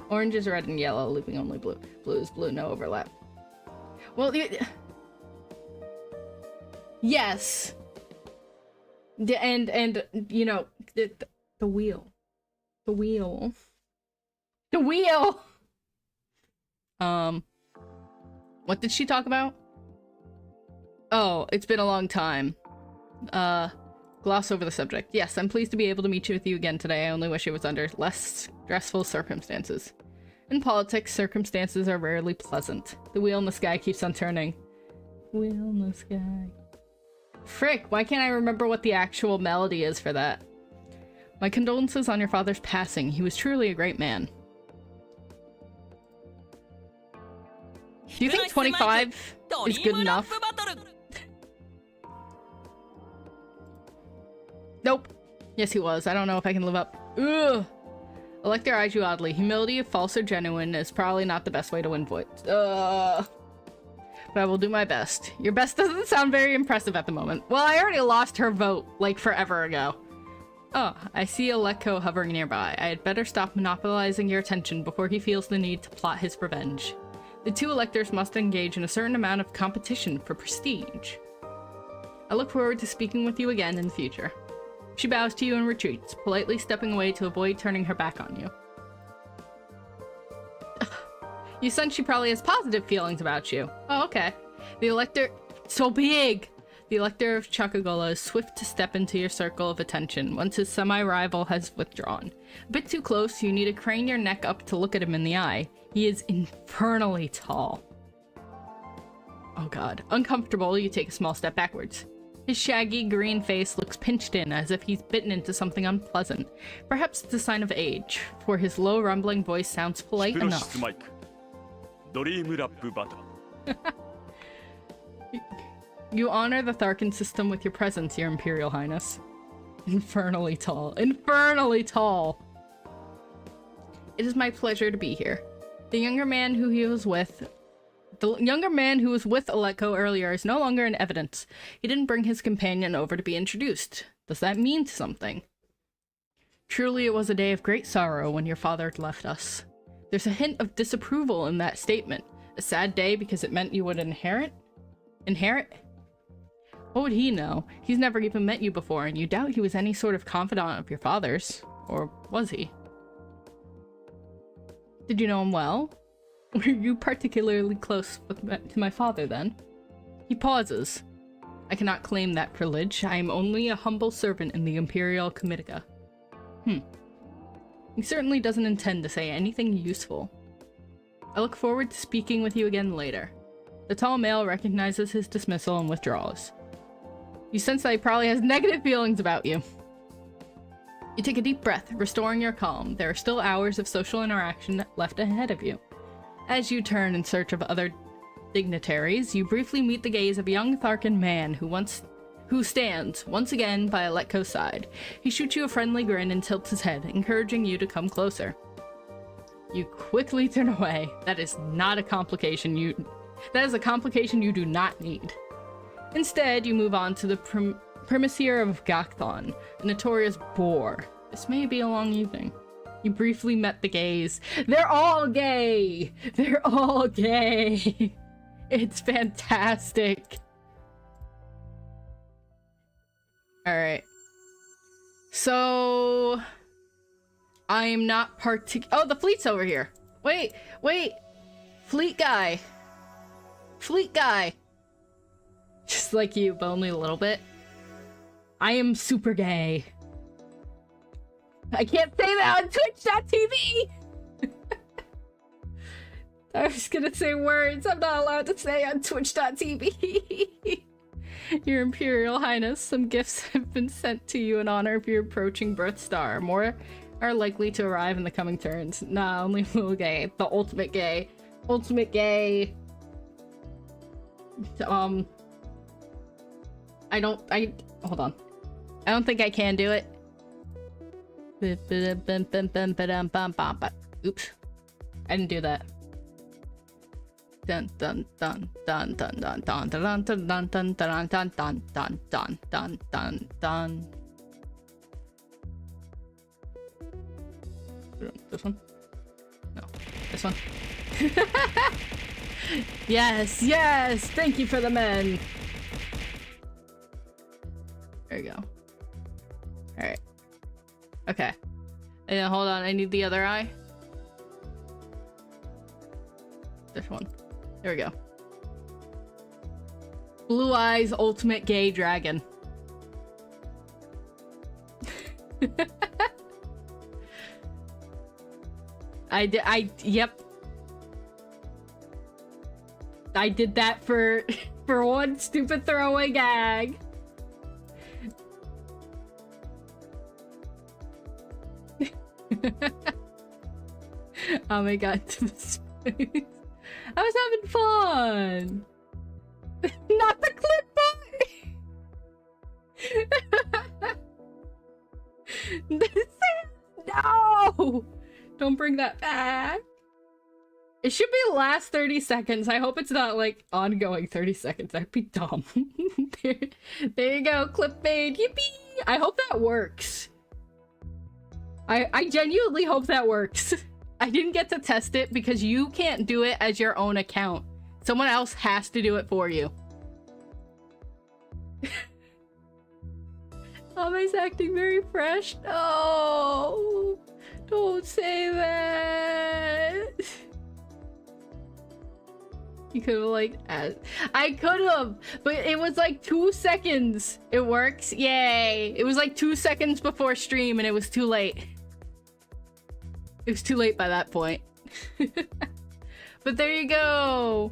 Orange is red and yellow, leaving only blue. Blue is blue, no overlap. Well, yes. And you know, the wheel. What did she talk about? Oh, it's been a long time. Gloss over the subject. Yes, I'm pleased to be able to meet with you again today. I only wish it was under less stressful circumstances. In politics, circumstances are rarely pleasant. The wheel in the sky keeps on turning. Wheel in the sky. Frick, why can't I remember what the actual melody is for that? My condolences on your father's passing. He was truly a great man. Do you think 25 is good enough? Nope. Yes, he was. I don't know if I can live up. Ugh. Elector eyes you oddly. Humility, if false or genuine, is probably not the best way to win votes. But I will do my best. Your best doesn't sound very impressive at the moment. Well, I already lost her vote, like, forever ago. Oh, I see Elecco hovering nearby. I had better stop monopolizing your attention before he feels the need to plot his revenge. The two electors must engage in a certain amount of competition for prestige. I look forward to speaking with you again in the future. She bows to you and retreats, politely stepping away to avoid turning her back on you. You sense she probably has positive feelings about you. Oh, okay. The elector... So big! The elector of Chakagola is swift to step into your circle of attention once his semi-rival has withdrawn. A bit too close, you need to crane your neck up to look at him in the eye. He is infernally tall. Oh god. Uncomfortable, you take a small step backwards. His shaggy green face looks pinched in as if he's bitten into something unpleasant. Perhaps it's a sign of age, for his low rumbling voice sounds polite enough. You honor the Tharkin system with your presence, your Imperial Highness. Infernally tall. Infernally tall! It is my pleasure to be here. The younger man who was with Elecco earlier is no longer in evidence. He didn't bring his companion over to be introduced. Does that mean something? Truly it was a day of great sorrow when your father left us. There's a hint of disapproval in that statement. A sad day because it meant you would inherit? Inherit? What would he know? He's never even met you before, and you doubt he was any sort of confidant of your father's. Or was he? Did you know him well? Were you particularly close to my father, then? He pauses. I cannot claim that privilege. I am only a humble servant in the Imperial Comitica. He certainly doesn't intend to say anything useful. I look forward to speaking with you again later. The tall male recognizes his dismissal and withdraws. You sense that he probably has negative feelings about you. You take a deep breath, restoring your calm. There are still hours of social interaction left ahead of you. As you turn in search of other dignitaries, you briefly meet the gaze of a young Tharkin man who stands, once again, by Elecco's side. He shoots you a friendly grin and tilts his head, encouraging you to come closer. You quickly turn away. That is not a complication that is a complication you do not need. Instead, you move on to the Primacere of Gakthon, a notorious boor. This may be a long evening. You briefly met the gays. They're all gay! They're all gay! It's fantastic. Alright. So... I'm not oh, the fleet's over here. Wait, wait. Fleet guy. Fleet guy. Just like you, but only a little bit. I am super gay. I can't say that on Twitch.tv! I was gonna say words I'm not allowed to say on Twitch.tv. Your Imperial Highness, some gifts have been sent to you in honor of your approaching birth star. More are likely to arrive in the coming turns. Nah, only a little gay. The ultimate gay. Ultimate gay. Hold on. I don't think I can do it. Oops. I didn't do that. Dun dun dun dun dun dun dun dun dun dun dun dun dun dun dun dun dun dun dun. This one? No. This one? Yes, yes! Thank you for the men! There you go. Alright. Okay. And hold on, I need the other eye. This one. There we go. Blue Eyes Ultimate Gay Dragon. Yep. I did that for one stupid throwaway gag. Oh my god, to the space. I was having fun! Not the clip No! Don't bring that back. It should be last 30 seconds. I hope it's not like ongoing 30 seconds. That'd be dumb. there you go, clip made. Yippee! I hope that works. I genuinely hope that works. I didn't get to test it because you can't do it as your own account. Someone else has to do it for you. Always acting very fresh. No! Don't say that! You could have like I could have, but it was like 2 seconds. It works. Yay! It was like 2 seconds before stream and it was too late. It was too late by that point. But there you go.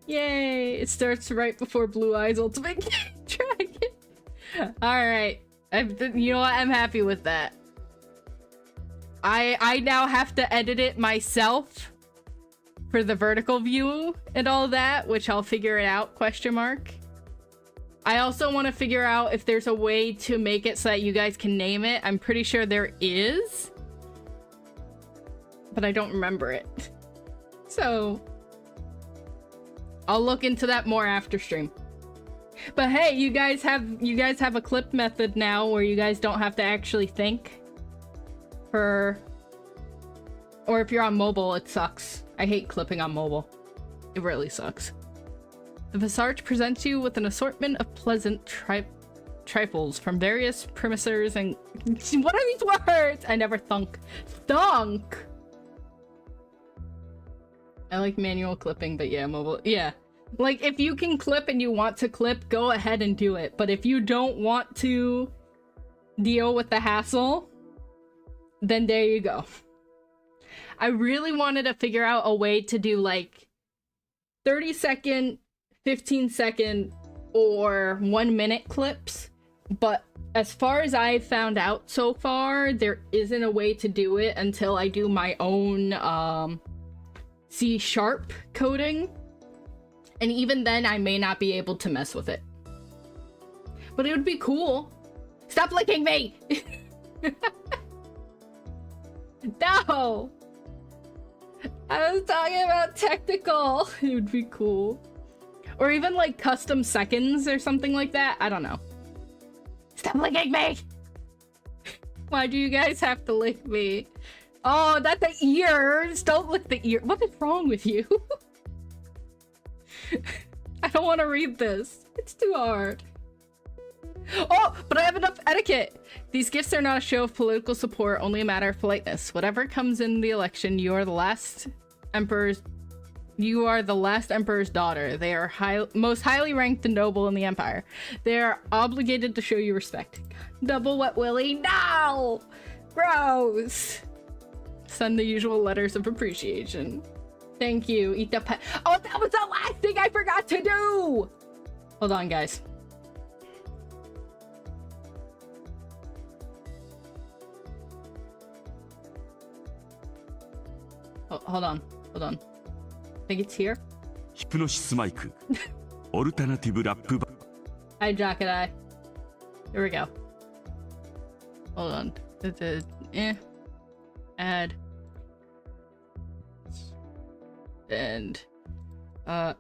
Yay! It starts right before Blue Eyes Ultimate Dragon. Alright. You know what? I'm happy with that. I now have to edit it myself for the vertical view and all that, which I'll figure it out, question mark. I also want to figure out if there's a way to make it so that you guys can name it. I'm pretty sure there is, but I don't remember it. So I'll look into that more after stream. But hey, you guys have a clip method now where you guys don't have to actually think. Or if you're on mobile, it sucks. I hate clipping on mobile. It really sucks. The Visage presents you with an assortment of pleasant trifles from various premises and... What are these words? I never thunk. Thunk! I like manual clipping, but yeah, mobile... Yeah. Like, if you can clip and you want to clip, go ahead and do it. But if you don't want to deal with the hassle, then there you go. I really wanted to figure out a way to do, like, 30-second, 15-second, or 1-minute clips. But as far as I've found out so far, there isn't a way to do it until I do my own C# coding. And even then, I may not be able to mess with it. But it would be cool. Stop licking me! No! I was talking about technical. It would be cool. Or even like custom seconds or something like that. I don't know. Stop licking me! Why do you guys have to lick me? Oh, not the ears! Don't lick the ear. What is wrong with you? I don't want to read this. It's too hard. Oh, but I have enough etiquette! These gifts are not a show of political support, only a matter of politeness. Whatever comes in the election, you are the last emperor's daughter. They are most highly ranked and noble in the empire. They are obligated to show you respect. Double wet willy? No! Gross! Send the usual letters of appreciation. Thank you. Eat the pet. Oh, that was the last thing I forgot to do! Hold on, guys. Oh, hold on. Hold on. I think it's here. ヒプノシスマイクオルタナティブラップバ Hi, Jacket Eye. Here we go. Hold on. Add. And hold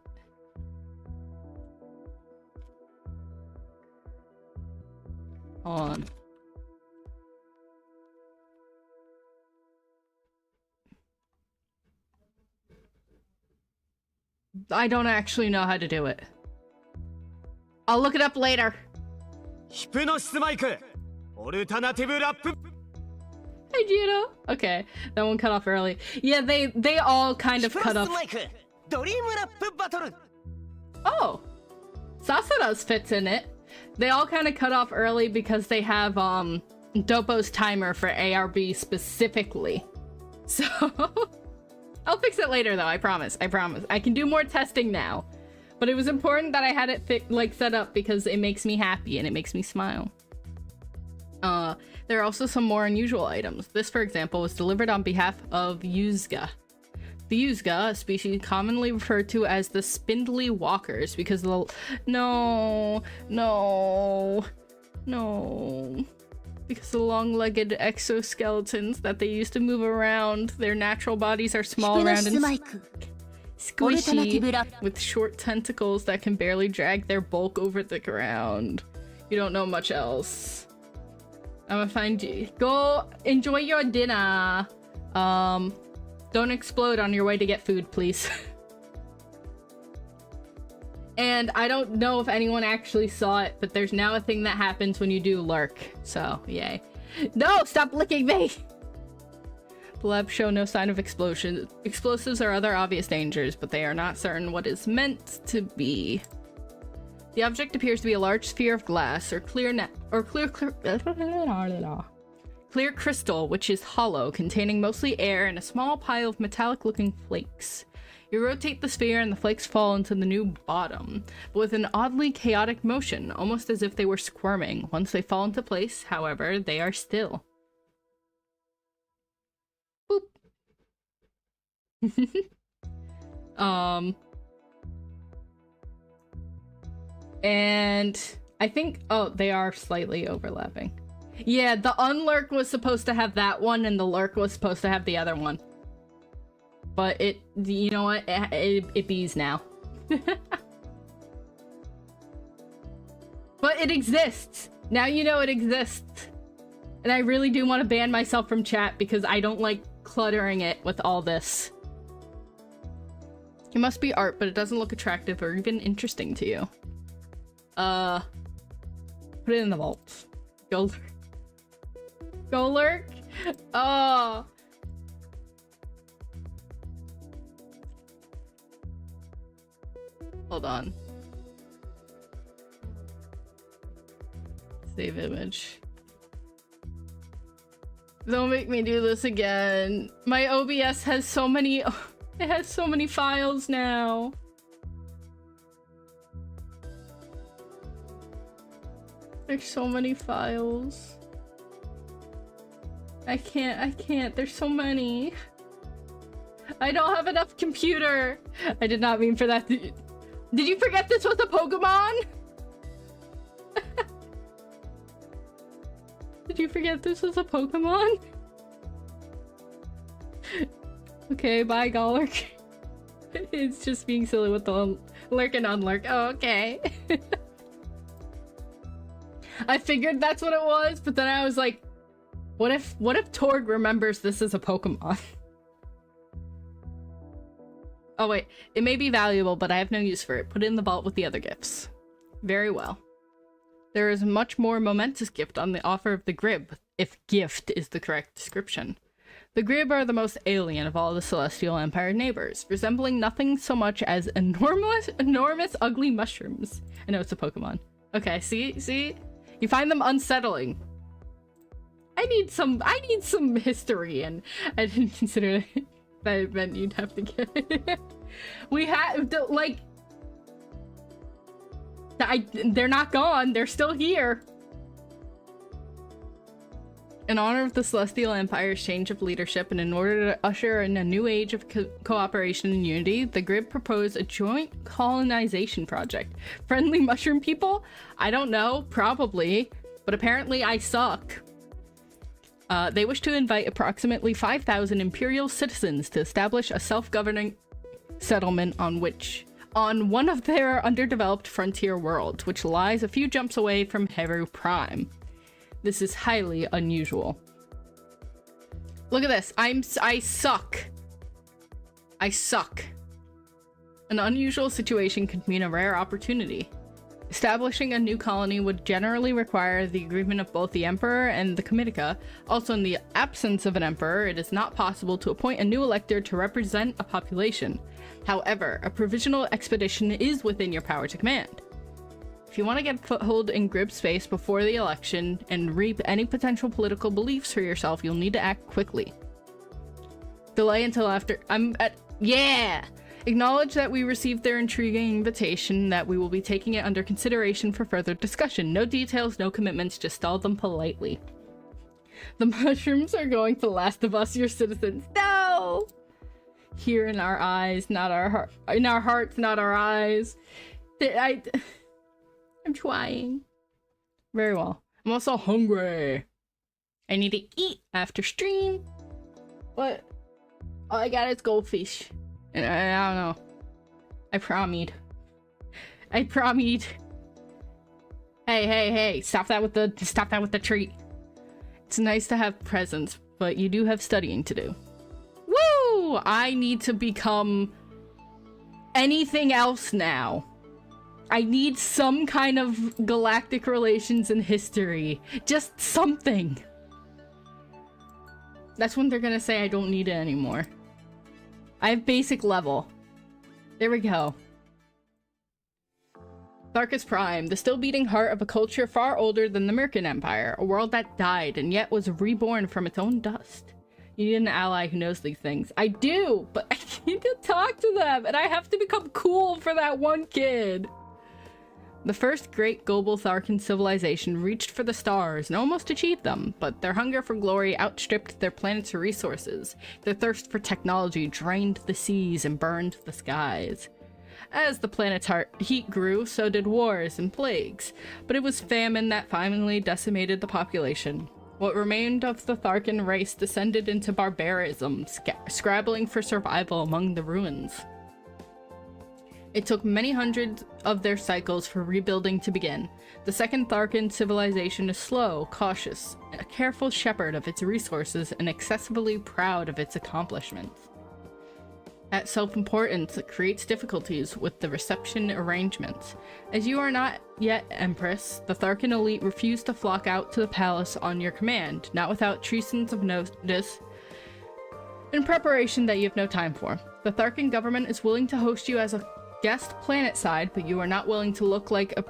on. I don't actually know how to do it. I'll look it up later. ヒプノシスマイクオルタナティブラップ Hi, Gino. Okay, that one cut off early. Yeah, they all kind of cut off. マイクドリームラップバトル Oh, Sasura's fits in it. They all kind of cut off early because they have Dopo's timer for ARB specifically. So I'll fix it later though, I promise. I promise. I can do more testing now. But it was important that I had it set up because it makes me happy and it makes me smile. There are also some more unusual items. This, for example, was delivered on behalf of Yuzga. The Yuzga, a species commonly referred to as the spindly walkers because the... No. Because the long-legged exoskeletons that they use to move around, their natural bodies are small, round, and squishy, with short tentacles that can barely drag their bulk over the ground. You don't know much else. I'm gonna find you. Go enjoy your dinner. Don't explode on your way to get food, please. And I don't know if anyone actually saw it, but there's now a thing that happens when you do lurk. So, yay. No, stop licking me! The labs show no sign of explosion. Explosives are other obvious dangers, but they are not certain what is meant to be. The object appears to be a large sphere of glass or clear crystal, which is hollow, containing mostly air and a small pile of metallic-looking flakes. You rotate the sphere and the flakes fall into the new bottom, but with an oddly chaotic motion, almost as if they were squirming. Once they fall into place, however, they are still. Boop. And I think, oh, they are slightly overlapping. Yeah, the unlurk was supposed to have that one and the lurk was supposed to have the other one. But it, you know what, it bees now. But it exists. Now you know it exists. And I really do want to ban myself from chat because I don't like cluttering it with all this. It must be art, but it doesn't look attractive or even interesting to you. Put it in the vault. Go lurk. Go lurk? Oh. Hold on. Save image. Don't make me do this again. My OBS has so many... It has so many files now. There's so many files. I can't. There's so many. I don't have enough computer. I did not mean for that to... Did you forget this was a Pokemon? Did you forget this was a Pokemon? Okay, bye, Golurk. It's just being silly with the lurk and unlurk. Oh, okay. I figured that's what it was, but then I was like, What if Torg remembers this as a Pokemon? Oh wait, it may be valuable, but I have no use for it. Put it in the vault with the other gifts. Very well. There is a much more momentous gift on the offer of the Grib, if gift is the correct description. The Grib are the most alien of all the Celestial Empire neighbors, resembling nothing so much as enormous ugly mushrooms. I know it's a Pokemon. Okay, see? You find them unsettling. I need some history, and I didn't consider that meant you'd have to get it. We have, like... they're not gone, they're still here. In honor of the Celestial Empire's change of leadership and in order to usher in a new age of cooperation and unity, the Grib proposed a joint colonization project. Friendly mushroom people? I don't know, probably, but apparently I suck. They wish to invite approximately 5,000 Imperial citizens to establish a self-governing settlement on one of their underdeveloped frontier worlds, which lies a few jumps away from Heru Prime. This is highly unusual. Look at this. I suck. I suck. An unusual situation could mean a rare opportunity. Establishing a new colony would generally require the agreement of both the Emperor and the Comitica. Also, in the absence of an Emperor, it is not possible to appoint a new elector to represent a population. However, a provisional expedition is within your power to command. If you want to get a foothold in Grib space before the election and reap any potential political beliefs for yourself, you'll need to act quickly. Delay until after... Yeah! Acknowledge that we received their intriguing invitation, that we will be taking it under consideration for further discussion. No details, no commitments, just stall them politely. The mushrooms are going to Last of Us, your citizens. No! Here in our eyes, not our heart. In our hearts, not our eyes. I'm trying. Very well. I'm also hungry. I need to eat after stream. But all I got is goldfish. And I don't know. I promised. Hey. Stop that with the treat. It's nice to have presents, but you do have studying to do. Woo! I need to become anything else now. I need some kind of galactic relations and history. Just something. That's when they're gonna say I don't need it anymore. I have basic level. There we go. Tharkus Prime, the still beating heart of a culture far older than the Merkin Empire. A world that died and yet was reborn from its own dust. You need an ally who knows these things. I do, but I need to talk to them, and I have to become cool for that one kid. The first great global Tharkan civilization reached for the stars and almost achieved them, but their hunger for glory outstripped their planet's resources. Their thirst for technology drained the seas and burned the skies. As the planet's heat grew, so did wars and plagues, but it was famine that finally decimated the population. What remained of the Tharkan race descended into barbarism, scrabbling for survival among the ruins. It took many hundreds of their cycles for rebuilding to begin. The second Tharkan civilization is slow, cautious, a careful shepherd of its resources, and excessively proud of its accomplishments. That self-importance creates difficulties with the reception arrangements. As you are not yet Empress, the Tharkan elite refuse to flock out to the palace on your command, not without treasons of notice in preparation that you have no time for. The Tharkan government is willing to host you as a guest planetside, but you are not willing to look like a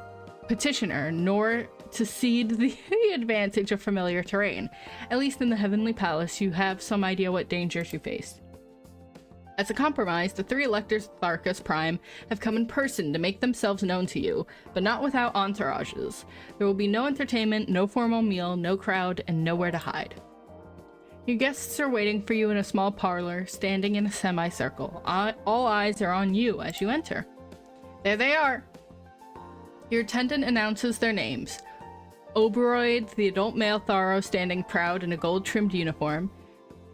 petitioner, nor to cede the advantage of familiar terrain. At least in the Heavenly Palace, you have some idea what dangers you face. As a compromise, the three electors of Tharkus Prime have come in person to make themselves known to you, but not without entourages. There will be no entertainment, no formal meal, no crowd, and nowhere to hide. Your guests are waiting for you in a small parlor, standing in a semicircle. All eyes are on you as you enter. There they are! Your attendant announces their names. Oberoid, the adult male Tharo standing proud in a gold-trimmed uniform.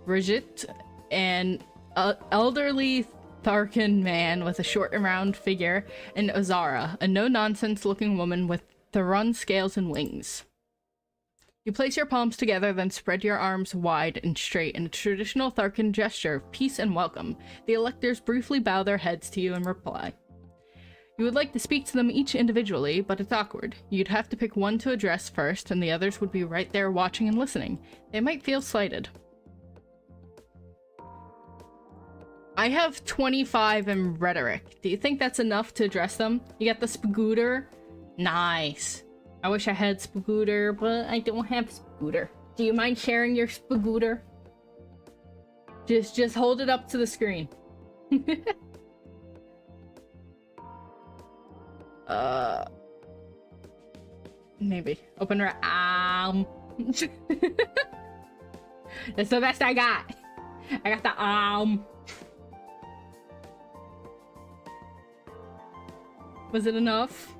Brigitte, an elderly Tharkan man with a short and round figure. And Azara, a no-nonsense looking woman with Theron scales and wings. You place your palms together, then spread your arms wide and straight in a traditional Tharkan gesture of peace and welcome. The electors briefly bow their heads to you in reply. You would like to speak to them each individually, but it's awkward. You'd have to pick one to address first, and the others would be right there watching and listening. They might feel slighted. I have 25 in rhetoric. Do you think that's enough to address them? You got the Spagooter? Nice. I wish I had Spagooter, but I don't have Spagooter. Do you mind sharing your Spagooter? Just hold it up to the screen. Maybe. Open her arm. That's the best I got. I got the arm. Was it enough?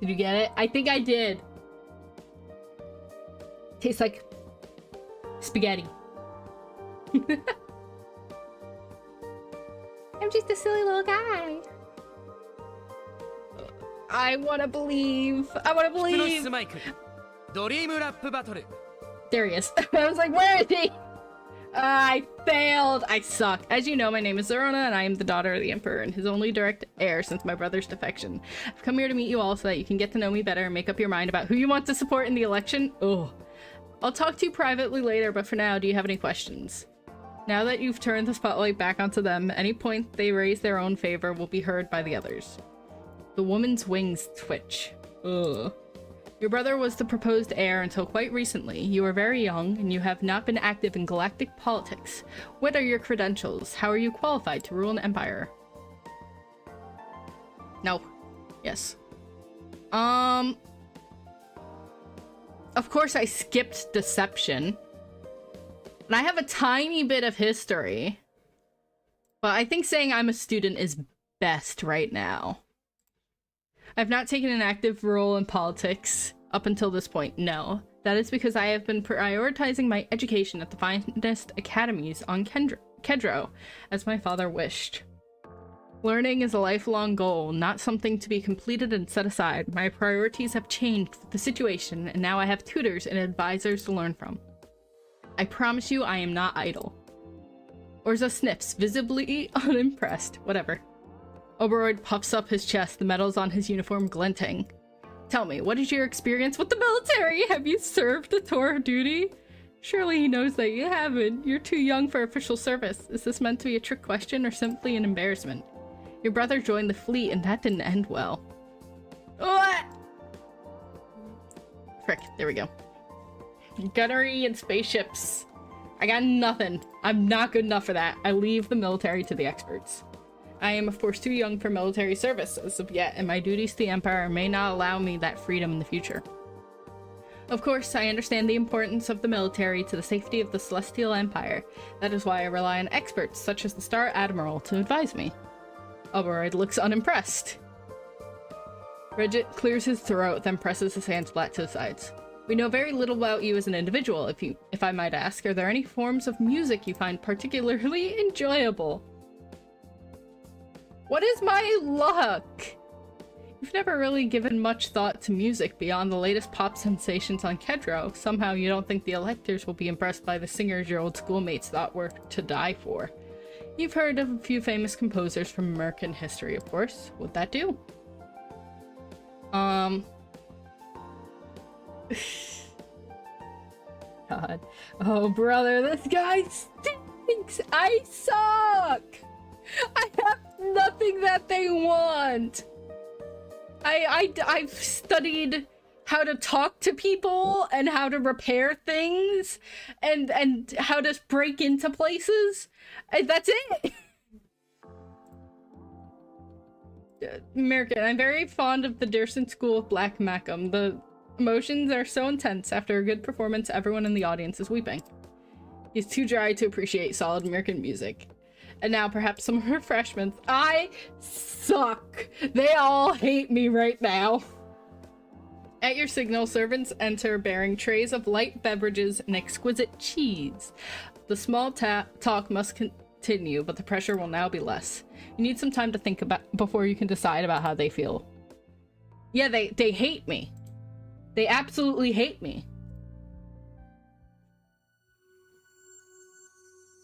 Did you get it? I think I did. Tastes like spaghetti. I'm just a silly little guy. I wanna believe. I wanna believe. There he is. I was like, where is he? I failed. I suck. As you know, my name is Zorana, and I am the daughter of the Emperor and his only direct heir since my brother's defection. I've come here to meet you all so that you can get to know me better and make up your mind about who you want to support in the election. Oh. I'll talk to you privately later, but for now, do you have any questions? Now that you've turned the spotlight back onto them, any point they raise their own favor will be heard by the others. The woman's wings twitch. Ugh. Your brother was the proposed heir until quite recently. You are very young, and you have not been active in galactic politics. What are your credentials? How are you qualified to rule an empire? No. Yes. Of course I skipped deception. And I have a tiny bit of history. But I think saying I'm a student is best right now. I've not taken an active role in politics up until this point, no. That is because I have been prioritizing my education at the finest academies on Kedro, as my father wished. Learning is a lifelong goal, not something to be completed and set aside. My priorities have changed with the situation, and now I have tutors and advisors to learn from. I promise you I am not idle. Orza sniffs, visibly unimpressed. Whatever. Oberoi puffs up his chest, the medals on his uniform glinting. Tell me, what is your experience with the military? Have you served a tour of duty? Surely he knows that you haven't. You're too young for official service. Is this meant to be a trick question or simply an embarrassment? Your brother joined the fleet and that didn't end well. What? Frick, there we go. Gunnery and spaceships. I got nothing. I'm not good enough for that. I leave the military to the experts. I am of course too young for military service as of yet, and my duties to the Empire may not allow me that freedom in the future. Of course, I understand the importance of the military to the safety of the Celestial Empire. That is why I rely on experts such as the Star Admiral to advise me. Oberoi looks unimpressed. Regit clears his throat, then presses his hands flat to the sides. We know very little about you as an individual, if I might ask. Are there any forms of music you find particularly enjoyable? What is my luck? You've never really given much thought to music beyond the latest pop sensations on Kedro. Somehow you don't think the electors will be impressed by the singers your old schoolmates thought were to die for. You've heard of a few famous composers from American history, of course. What'd that do? God. Oh, brother, this guy stinks! I suck! I have nothing that they want! I've studied how to talk to people and how to repair things and how to break into places. And that's it! American, I'm very fond of the Dearson School of Black Macum. The emotions are so intense. After a good performance, everyone in the audience is weeping. He's too dry to appreciate solid American music. And now perhaps some refreshments. I suck. They all hate me right now. At your signal, servants enter bearing trays of light beverages and exquisite cheese. The small talk must continue, but the pressure will now be less. You need some time to think about before you can decide about how they feel. Yeah, they hate me. They absolutely hate me.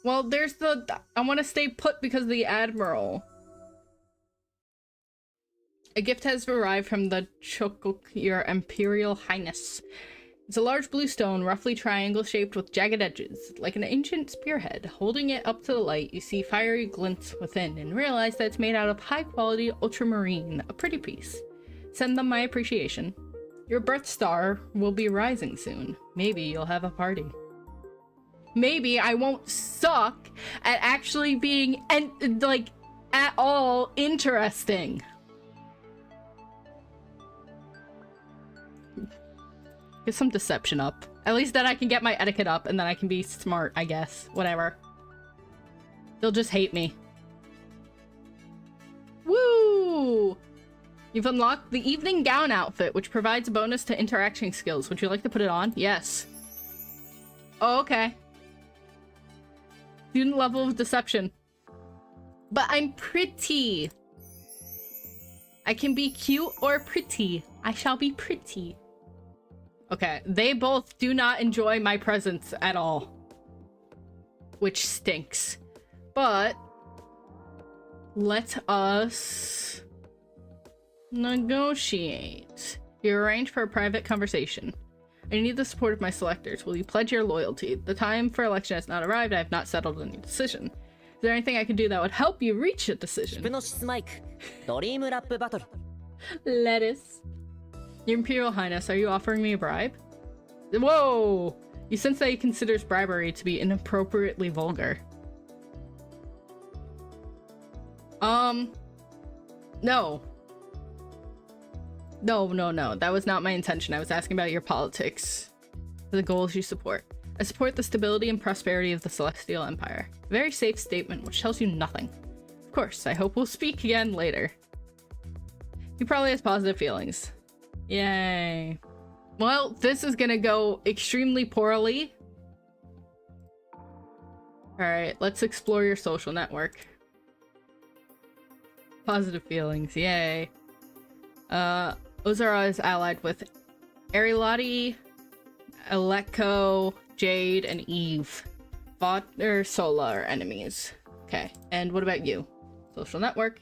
Well, there's the... I want to stay put because of the Admiral. A gift has arrived from the Chokuk, your Imperial Highness. It's a large blue stone, roughly triangle-shaped with jagged edges, like an ancient spearhead. Holding it up to the light, you see fiery glints within and realize that it's made out of high-quality ultramarine, a pretty piece. Send them my appreciation. Your birth star will be rising soon. Maybe you'll have a party. Maybe I won't suck at actually being, like, at all interesting. Get some deception up. At least then I can get my etiquette up and then I can be smart, I guess. Whatever. They'll just hate me. Woo! You've unlocked the evening gown outfit, which provides a bonus to interaction skills. Would you like to put it on? Yes. Oh, okay. Student level of deception. But I'm pretty. I can be cute or pretty. I shall be pretty. Okay, they both do not enjoy my presence at all. Which stinks. But let us negotiate. You arrange for a private conversation. I need the support of my selectors. Will you pledge your loyalty? The time for election has not arrived. I have not settled any decision. Is there anything I can do that would help you reach a decision? Lettuce. Your Imperial Highness, are you offering me a bribe? Whoa! You sense that he considers bribery to be inappropriately vulgar. No. No. That was not my intention. I was asking about your politics. The goals you support. I support the stability and prosperity of the Celestial Empire. A very safe statement which tells you nothing. Of course, I hope we'll speak again later. He probably has positive feelings. Yay. Well, this is gonna go extremely poorly. Alright, let's explore your social network. Positive feelings, yay. Ozara is allied with Arilotti, Aleko, Jade, and Eve. Vought or Sola are enemies. Okay, and what about you? Social network.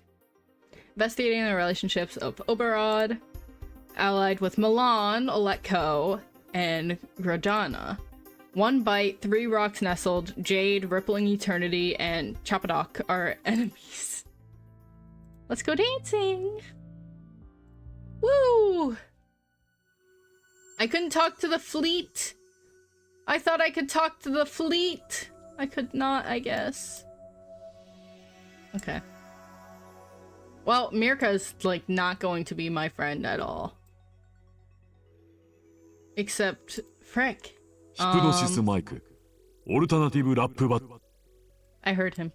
Investigating the relationships of Oberod, allied with Milan, Aleko, and Grodana. One Bite, 3 Rocks Nestled, Jade, Rippling Eternity, and Chapadok are enemies. Let's go dancing! Woo! I couldn't talk to the fleet! I thought I could talk to the fleet! I could not, I guess. Okay. Well, Mirka's, like, not going to be my friend at all. Except, frick. I heard him.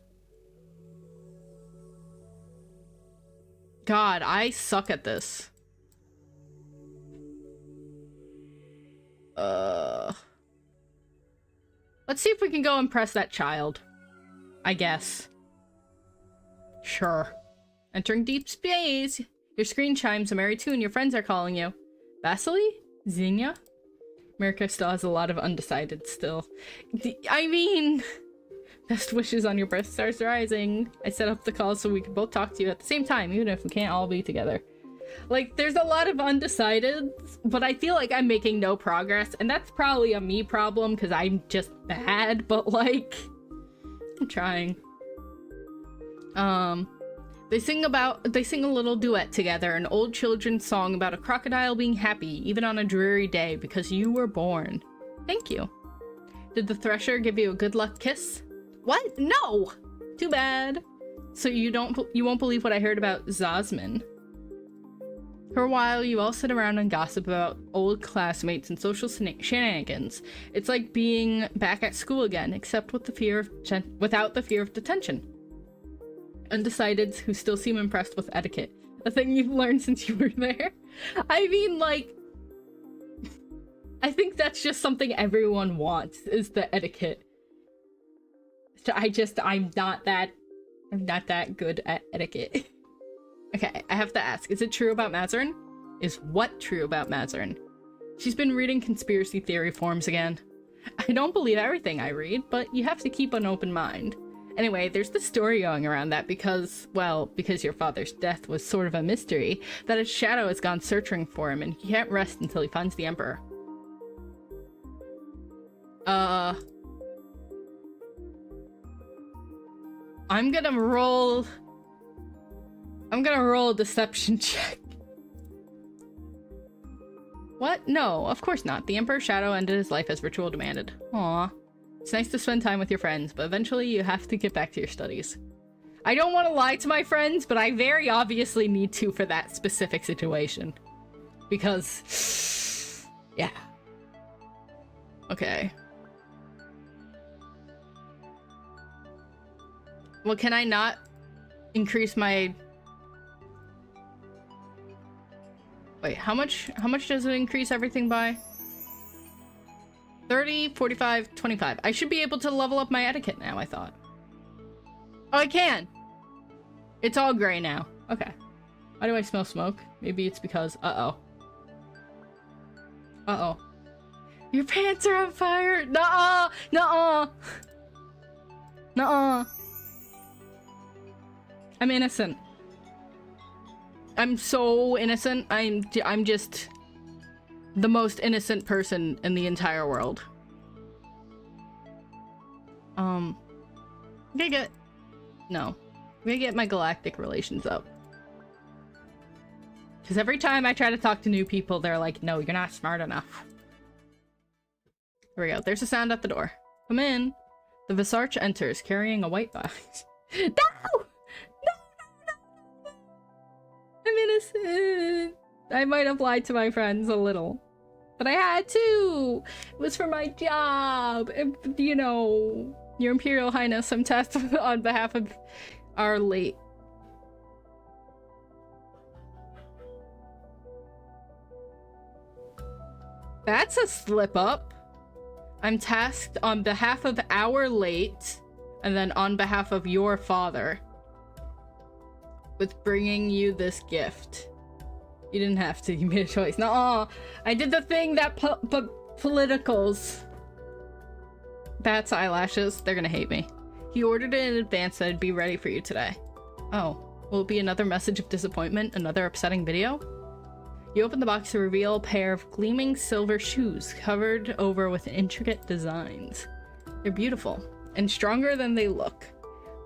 God, I suck at this. Let's see if we can go impress that child. I guess. Sure. Entering deep space. Your screen chimes a merry tune. Your friends are calling you. Vasily? Xenia? Mirka still has a lot of undecided still. I mean... Best wishes on your birth stars rising. I set up the call so we can both talk to you at the same time, even if we can't all be together. Like, there's a lot of undecided, but I feel like I'm making no progress, and that's probably a me problem, because I'm just bad, but, like... I'm trying. They sing a little duet together, an old children's song about a crocodile being happy, even on a dreary day, because you were born. Thank you. Did the Thresher give you a good luck kiss? What? No! Too bad. So you won't believe what I heard about Zosman. For a while, you all sit around and gossip about old classmates and social shenanigans. It's like being back at school again, except with without the fear of detention. Undecideds who still seem impressed with etiquette. A thing you've learned since you were there. I mean, like... I think that's just something everyone wants, is the etiquette. I'm not that good at etiquette. Okay, I have to ask, is it true about Mazarin? Is what true about Mazarin? She's been reading conspiracy theory forums again. I don't believe everything I read, but you have to keep an open mind. Anyway, there's this story going around that because your father's death was sort of a mystery, that his shadow has gone searching for him and he can't rest until he finds the Emperor. I'm gonna roll a deception check. What? No, of course not. The Emperor's shadow ended his life as ritual demanded. Aw. It's nice to spend time with your friends, but eventually you have to get back to your studies. I don't want to lie to my friends, but I very obviously need to for that specific situation. Because... yeah. Okay. Well, can I not increase my... Wait, how much does it increase everything by? 30, 45, 25. I should be able to level up my etiquette now, I thought. Oh, I can! It's all gray now. Okay. Why do I smell smoke? Maybe it's because... Uh-oh. Uh-oh. Your pants are on fire! Nuh-uh! Nuh-uh! Nuh-uh! I'm innocent. I'm so innocent. I'm just the most innocent person in the entire world. I'm gonna get... No. I'm gonna get my galactic relations up. Because every time I try to talk to new people, they're like, no, you're not smart enough. Here we go. There's a sound at the door. Come in. The Visarch enters, carrying a white box. No! I'm innocent. I might have lied to my friends a little. But I had to! It was for my job! And, you know, Your Imperial Highness, I'm tasked on behalf of our late... That's a slip up. I'm tasked on behalf of our late, and then on behalf of your father, with bringing you this gift. You didn't have to. You made a choice. Nuh-uh. I did the thing that politicals. Bat's eyelashes. They're gonna hate me. He ordered it in advance that it'd be ready for you today. Oh. Will it be another message of disappointment? Another upsetting video? You open the box to reveal a pair of gleaming silver shoes covered over with intricate designs. They're beautiful and stronger than they look.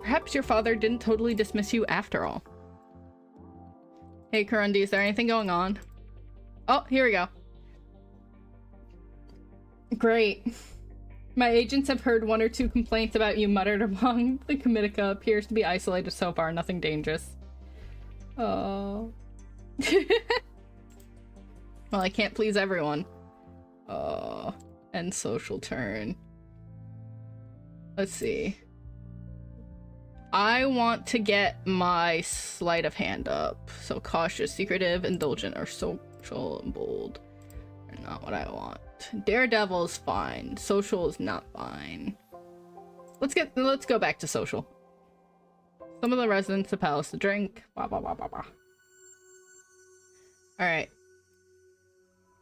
Perhaps your father didn't totally dismiss you after all. Hey, Kurundi, is there anything going on? Oh, here we go. Great. My agents have heard 1 or 2 complaints about you muttered among the Comitica. Appears to be isolated so far, nothing dangerous. Oh. Well, I can't please everyone. Oh. End social turn. Let's see. I want to get my sleight of hand up. So cautious, secretive, indulgent, or social and bold are not what I want. Daredevil is fine. Social is not fine. Let's go back to social. Some of the residents of the palace to drink. Blah blah blah blah blah. Alright.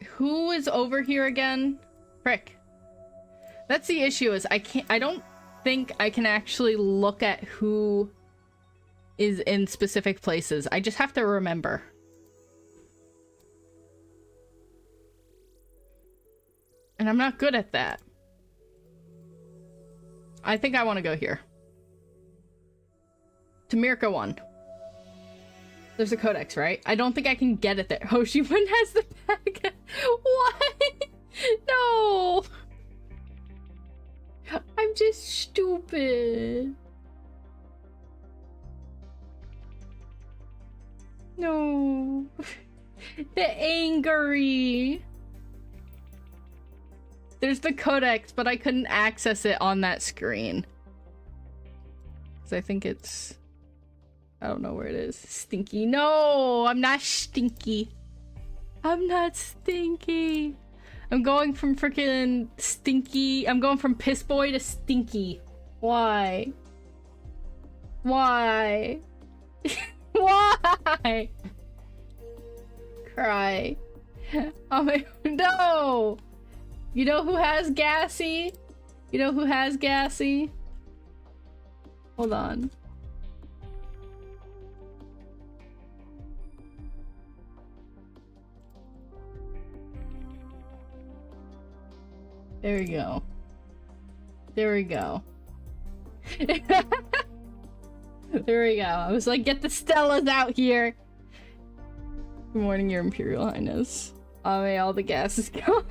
Who is over here again? Frick. That's the issue, is I don't think I can actually look at who is in specific places. I just have to remember. And I'm not good at that. I think I want to go here. To Mirka 1. There's a codex, right? I don't think I can get it there. Hoshibun has the bag. What? No. I'm just stupid. No. The angry. There's the codex, but I couldn't access it on that screen. Because I think it's... I don't know where it is. Stinky. No, I'm not stinky. I'm not stinky. I'm going from freaking stinky. I'm going from piss boy to stinky. Why? Why? Why? Cry. No! You know who has gassy? You know who has gassy? Hold on. There we go. There we go. There we go. I was like, get the Stellas out here. Good morning, Your Imperial Highness. Oh, may all the gas is gone.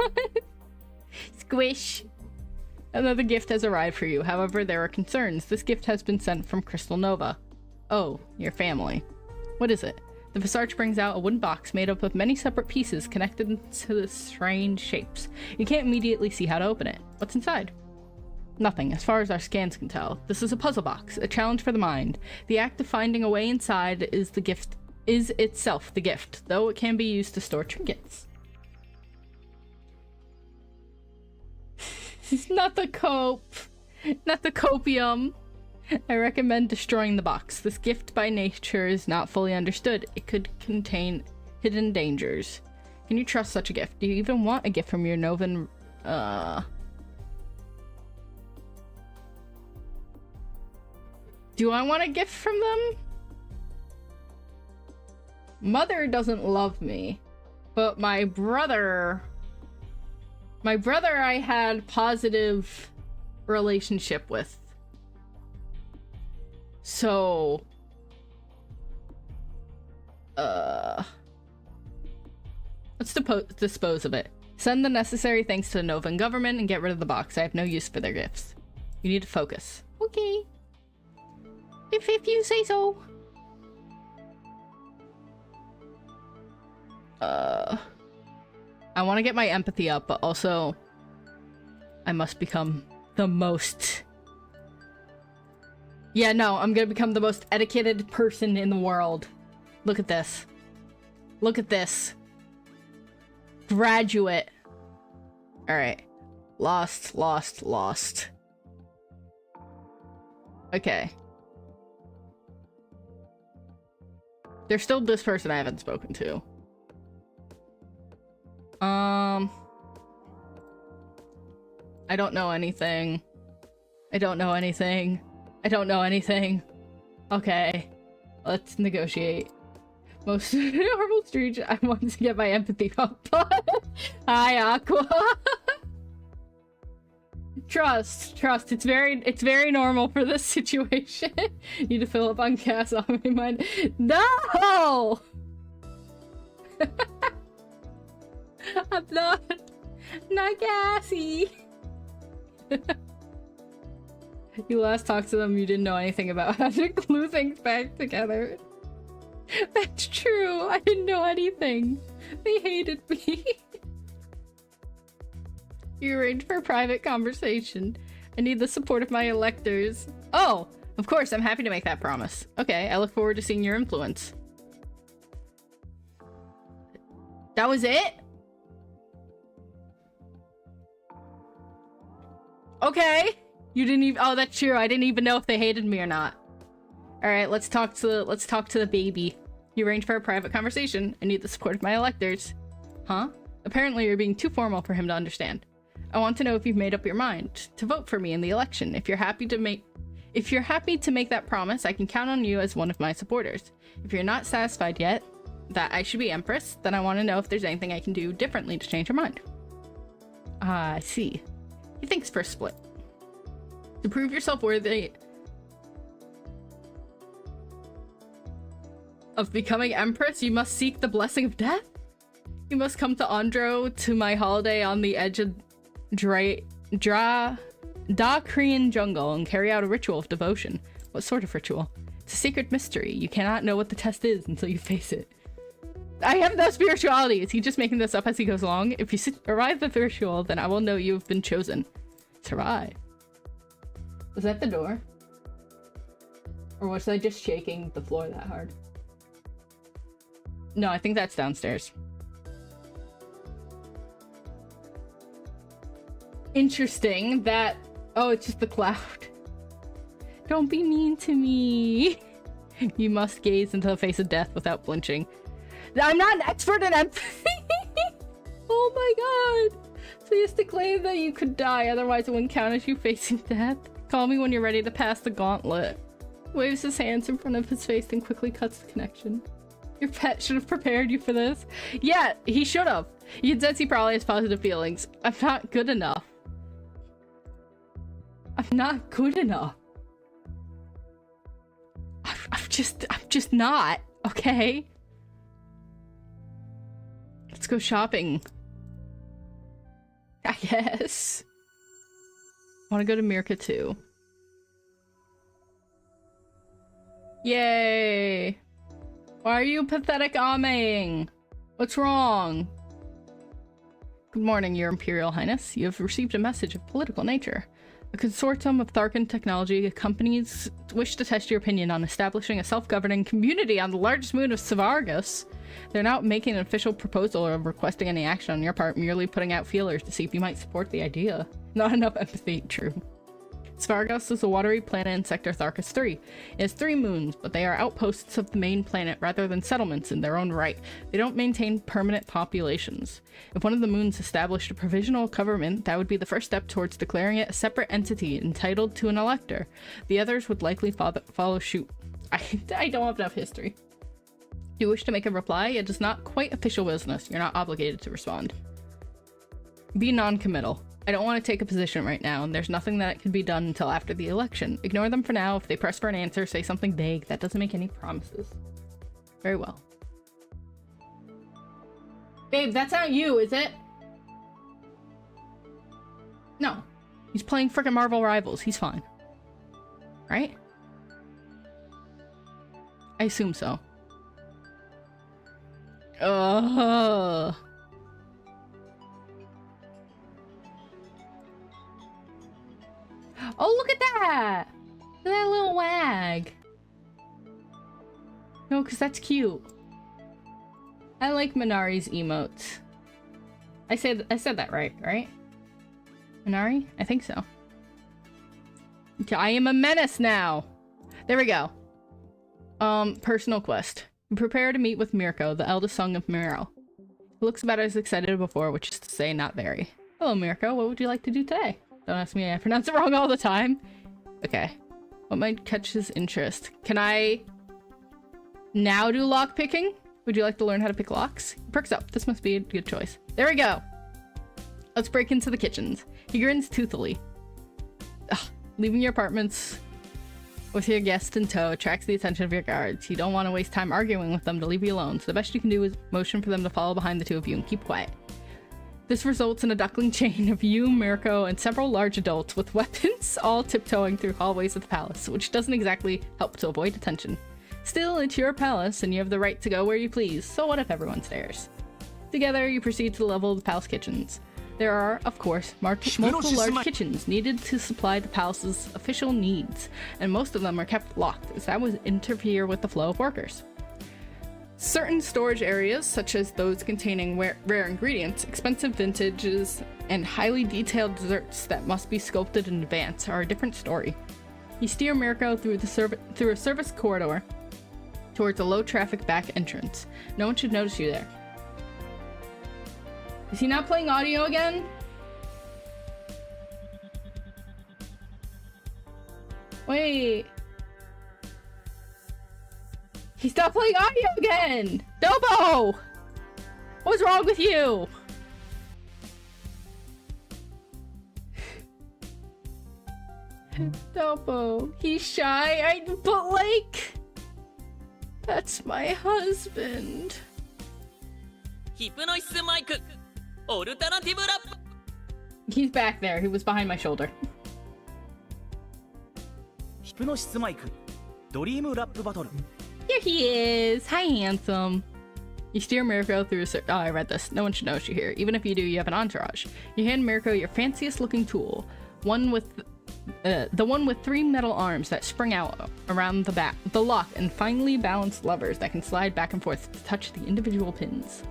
Squish. Another gift has arrived for you. However, there are concerns. This gift has been sent from Crystal Nova. Oh, your family. What is it? The Visarch brings out a wooden box made up of many separate pieces connected to strange shapes. You can't immediately see how to open it. What's inside? Nothing, as far as our scans can tell. This is a puzzle box, a challenge for the mind. The act of finding a way inside is itself the gift, though it can be used to store trinkets. Not the cope. Not the copium. I recommend destroying the box. This gift by nature is not fully understood. It could contain hidden dangers. Can you trust such a gift? Do you even want a gift from your Novan... Do I want a gift from them? Mother doesn't love me, but my brother I had positive relationship with. So, let's dispose of it. Send the necessary thanks to the Novan government and get rid of the box. I have no use for their gifts. You need to focus. Okay. If you say so. I want to get my empathy up, but also I must become the most... Yeah, no, I'm gonna become the most educated person in the world. Look at this. Look at this. Graduate. Alright. Lost. Okay. There's still this person I haven't spoken to. I don't know anything. Okay. Let's negotiate. Most normal street, I want to get my empathy up. Hi, Aqua. Trust. It's very normal for this situation. Need to fill up on gas on my mind. No! I'm not gassy. You last talked to them, you didn't know anything about how to glue things back together. That's true. I didn't know anything. They hated me. You arranged for a private conversation. I need the support of my electors. Oh, of course, I'm happy to make that promise. Okay, I look forward to seeing your influence. That was it? Okay. You didn't even— oh, that's true. I didn't even know if they hated me or not. Alright, let's talk to the baby. You arranged for a private conversation. I need the support of my electors. Huh? Apparently you're being too formal for him to understand. I want to know if you've made up your mind to vote for me in the election. If you're happy to make that promise, I can count on you as one of my supporters. If you're not satisfied yet that I should be Empress, then I want to know if there's anything I can do differently to change your mind. I see. He thinks for a split. To prove yourself worthy of becoming Empress, you must seek the blessing of death? You must come to Andro to my holiday on the edge of Korean jungle and carry out a ritual of devotion. What sort of ritual? It's a secret mystery. You cannot know what the test is until you face it. I have no spirituality. Is he just making this up as he goes along? If you arrive at the ritual, then I will know you have been chosen. Sarai. Was that the door? Or was I just shaking the floor that hard? No, I think that's downstairs. Interesting that— oh, it's just the cloud. Don't be mean to me. You must gaze into the face of death without flinching. I'm not an expert in empathy. Oh my god! So he has to claim that you could die, otherwise it wouldn't count as you facing death. Call me when you're ready to pass the gauntlet. Waves his hands in front of his face and quickly cuts the connection. Your pet should have prepared you for this. Yeah, he should have. You can sense he probably has positive feelings. I'm not good enough. I'm not good enough. I'm just not, okay? Let's go shopping. I guess. I want to go to Mirka too. Yay! Why are you pathetic ameing? What's wrong? Good morning, Your Imperial Highness. You have received a message of political nature. A consortium of Tharkan technology companies wish to test your opinion on establishing a self-governing community on the largest moon of Svargus. They're not making an official proposal or requesting any action on your part, merely putting out feelers to see if you might support the idea. Not enough empathy, true. Svargus is a watery planet in Sector Tharkus 3. It has 3 moons, but they are outposts of the main planet rather than settlements in their own right. They don't maintain permanent populations. If one of the moons established a provisional government, that would be the first step towards declaring it a separate entity entitled to an elector. The others would likely follow suit. I don't have enough history. Do you wish to make a reply? It is not quite official business. You're not obligated to respond. Be non-committal. I don't want to take a position right now, and there's nothing that can be done until after the election. Ignore them for now. If they press for an answer, say something vague. That doesn't make any promises. Very well. Babe, that's not you, is it? No. He's playing frickin' Marvel Rivals. He's fine. Right? I assume so. Ugh. Oh, look at that! Look at that little wag. No, because that's cute. I like Minari's emotes. I said that right? Minari? I think so. Okay, I am a menace now! There we go. Personal quest. Prepare to meet with Mirko, the eldest son of Miro. He looks about as excited as before, which is to say, not very. Hello, Mirko. What would you like to do today? Don't ask me, I pronounce it wrong all the time. Okay. What might catch his interest? Can I now do lock picking? Would you like to learn how to pick locks? He perks up. This must be a good choice. There we go. Let's break into the kitchens. He grins toothily. Ugh, leaving your apartments with your guest in tow attracts the attention of your guards. You don't want to waste time arguing with them to leave you alone, so the best you can do is motion for them to follow behind the two of you and keep quiet. This results in a duckling chain of you, Mirko, and several large adults with weapons all tiptoeing through hallways of the palace, which doesn't exactly help to avoid attention. Still, it's your palace, and you have the right to go where you please, so what if everyone stares? Together, you proceed to the level of the palace kitchens. There are, of course, multiple large kitchens needed to supply the palace's official needs, and most of them are kept locked, as that would interfere with the flow of workers. Certain storage areas, such as those containing rare ingredients, expensive vintages, and highly detailed desserts that must be sculpted in advance, are a different story. You steer Mirko through a service corridor towards a low-traffic back entrance. No one should notice you there. Is he not playing audio again? Wait. He stopped playing audio again! Dobo! What's wrong with you? Dobo, he's shy. But like, that's my husband. ヒプノシスマイクオルタナティブラップ He's back there. He was behind my shoulder. ヒプノシスマイクドリームラップバトル Here he is. Hi, handsome. You steer Mirko through a oh, I read this. No one should notice you here. Even if you do, you have an entourage. You hand Mirko your fanciest looking tool. The one with 3 metal arms that spring out around the lock, and finely balanced levers that can slide back and forth to touch the individual pins.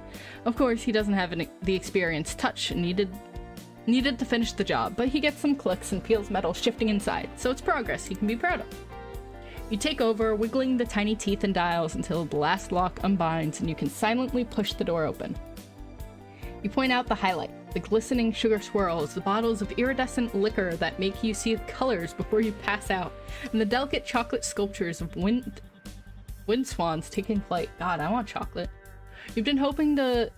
Of course, he doesn't have the experience touch needed to finish the job, but he gets some clicks and feels metal shifting inside, so it's progress he can be proud of. You take over, wiggling the tiny teeth and dials until the last lock unbinds and you can silently push the door open. You point out the highlight, the glistening sugar swirls, the bottles of iridescent liquor that make you see colors before you pass out, and the delicate chocolate sculptures of wind swans taking flight. God, I want chocolate. You've been hoping to...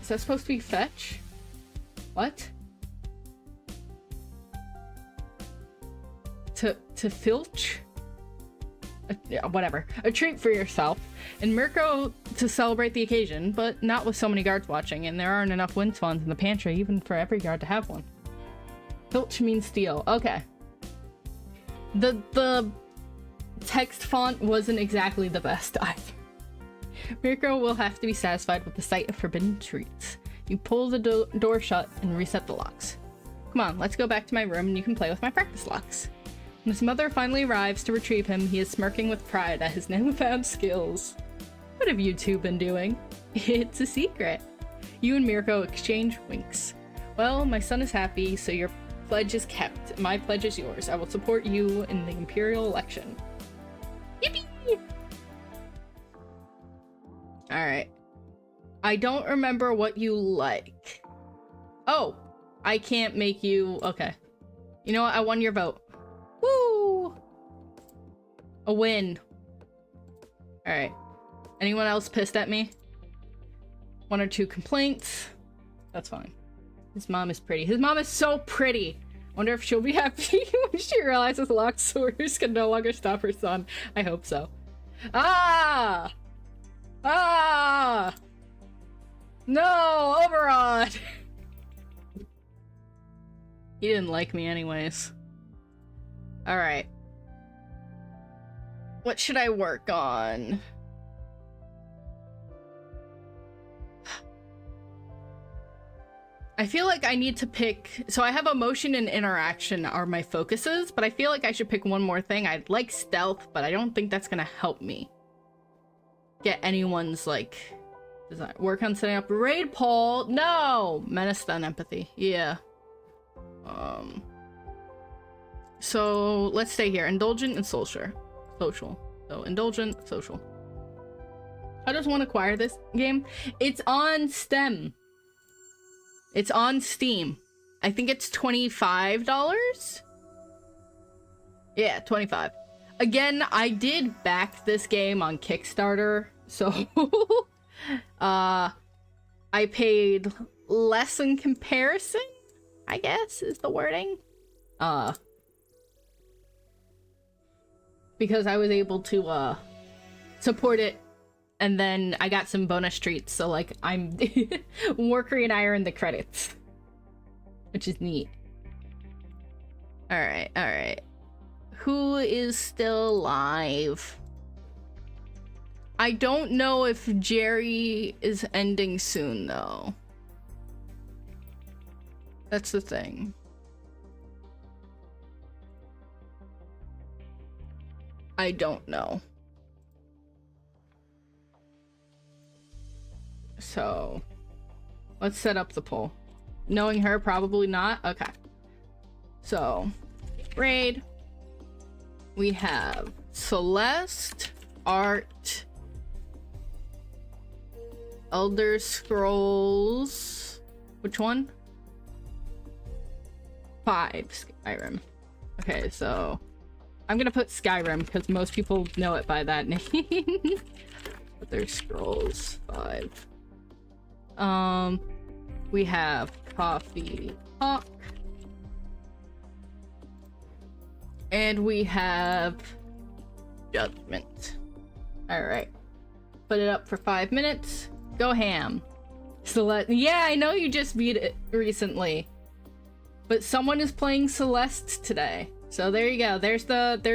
Is that supposed to be fetch? What? To filch? Yeah, whatever. A treat for yourself and Mirko to celebrate the occasion, but not with so many guards watching, and there aren't enough wind swans in the pantry even for every guard to have one. Filch means steal. Okay. The text font wasn't exactly the best either. Mirko will have to be satisfied with the sight of forbidden treats. You pull the door shut and reset the locks. Come on, let's go back to my room and you can play with my practice locks. When his mother finally arrives to retrieve him, he is smirking with pride at his newfound skills. What have you two been doing? It's a secret. You and Mirko exchange winks. Well, my son is happy, so your pledge is kept. My pledge is yours. I will support you in the Imperial election. Yippee! Alright. I don't remember what you like. Oh! I can't make you... Okay. You know what? I won your vote. Woo! A win. Alright. Anyone else pissed at me? 1 or 2 complaints. That's fine. His mom is pretty. His mom is so pretty! Wonder if she'll be happy when she realizes locked swords can no longer stop her son. I hope so. Ah! Ah! No! Oberon! He didn't like me anyways. Alright. What should I work on? I feel like I need to pick... So I have emotion and interaction are my focuses, but I feel like I should pick one more thing. I'd like stealth, but I don't think that's gonna help me get anyone's, like, design. Work on setting up a raid poll. No! Menace then empathy. Yeah. So let's stay here. Indulgent and social. So indulgent, social. How does one acquire this game? It's on Steam. It's on Steam. I think it's $25. Yeah, 25. Again, I did back this game on Kickstarter, so I paid less in comparison, I guess is the wording. Because I was able to support it, and then I got some bonus treats, so like I'm Workery and I are in the credits, which is neat. Alright. Who is still alive? I don't know if Jerry is ending soon, though. That's the thing. I don't know. So, let's set up the poll. Knowing her, probably not. Okay. So, raid. We have Celeste, Art, Elder Scrolls. Which one? 5, Skyrim. Okay, so I'm gonna put Skyrim because most people know it by that name. Elder Scrolls 5. We have Coffee Talk. And we have Judgment. Alright. Put it up for 5 minutes. Go ham. Celeste. Yeah, I know you just beat it recently. But someone is playing Celeste today. So there you go. There's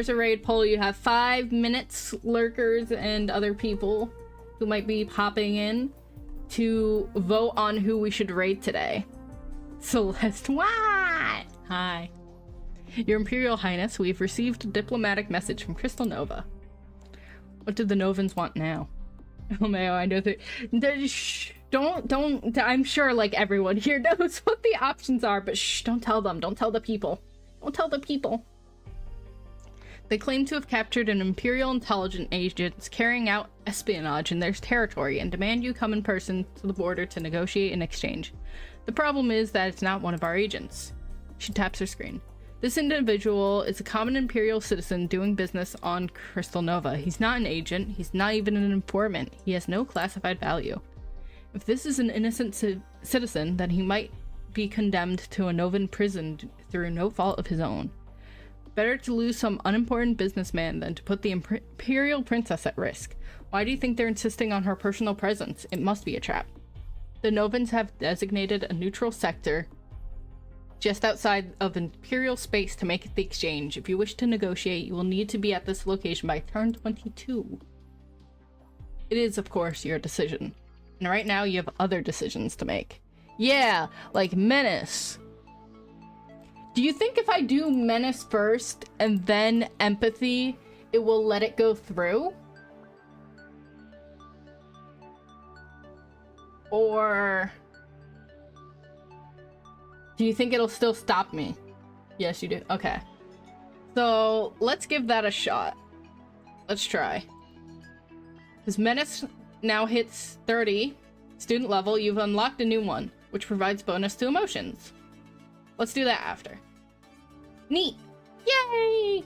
a raid poll. You have 5 minutes, lurkers and other people who might be popping in to vote on who we should raid today. Celeste, what? Hi. Your Imperial Highness, we've received a diplomatic message from Crystal Nova. What do the Novans want now? Oh, Mayo, I know that. Don't. I'm sure, like, everyone here knows what the options are, but shh, don't tell them. Don't tell the people. Don't tell the people. They claim to have captured an Imperial intelligence agents carrying out espionage in their territory and demand you come in person to the border to negotiate an exchange. The problem is that it's not one of our agents. She taps her screen. This individual is a common Imperial citizen doing business on Crystal Nova. He's not an agent. He's not even an informant. He has no classified value. If this is an innocent citizen, then he might be condemned to a Novan prison through no fault of his own. Better to lose some unimportant businessman than to put the Imperial princess at risk. Why do you think they're insisting on her personal presence? It must be a trap. The Novans have designated a neutral sector just outside of Imperial space to make the exchange. If you wish to negotiate, you will need to be at this location by turn 22. It is, of course, your decision. And right now, you have other decisions to make. Yeah, like Menace. Do you think if I do Menace first and then Empathy, it will let it go through? Or do you think it'll still stop me? Yes, you do. Okay. So let's give that a shot. Let's try. Because Menace now hits 30 student level. You've unlocked a new one, which provides bonus to emotions. Let's do that after. Neat. Yay!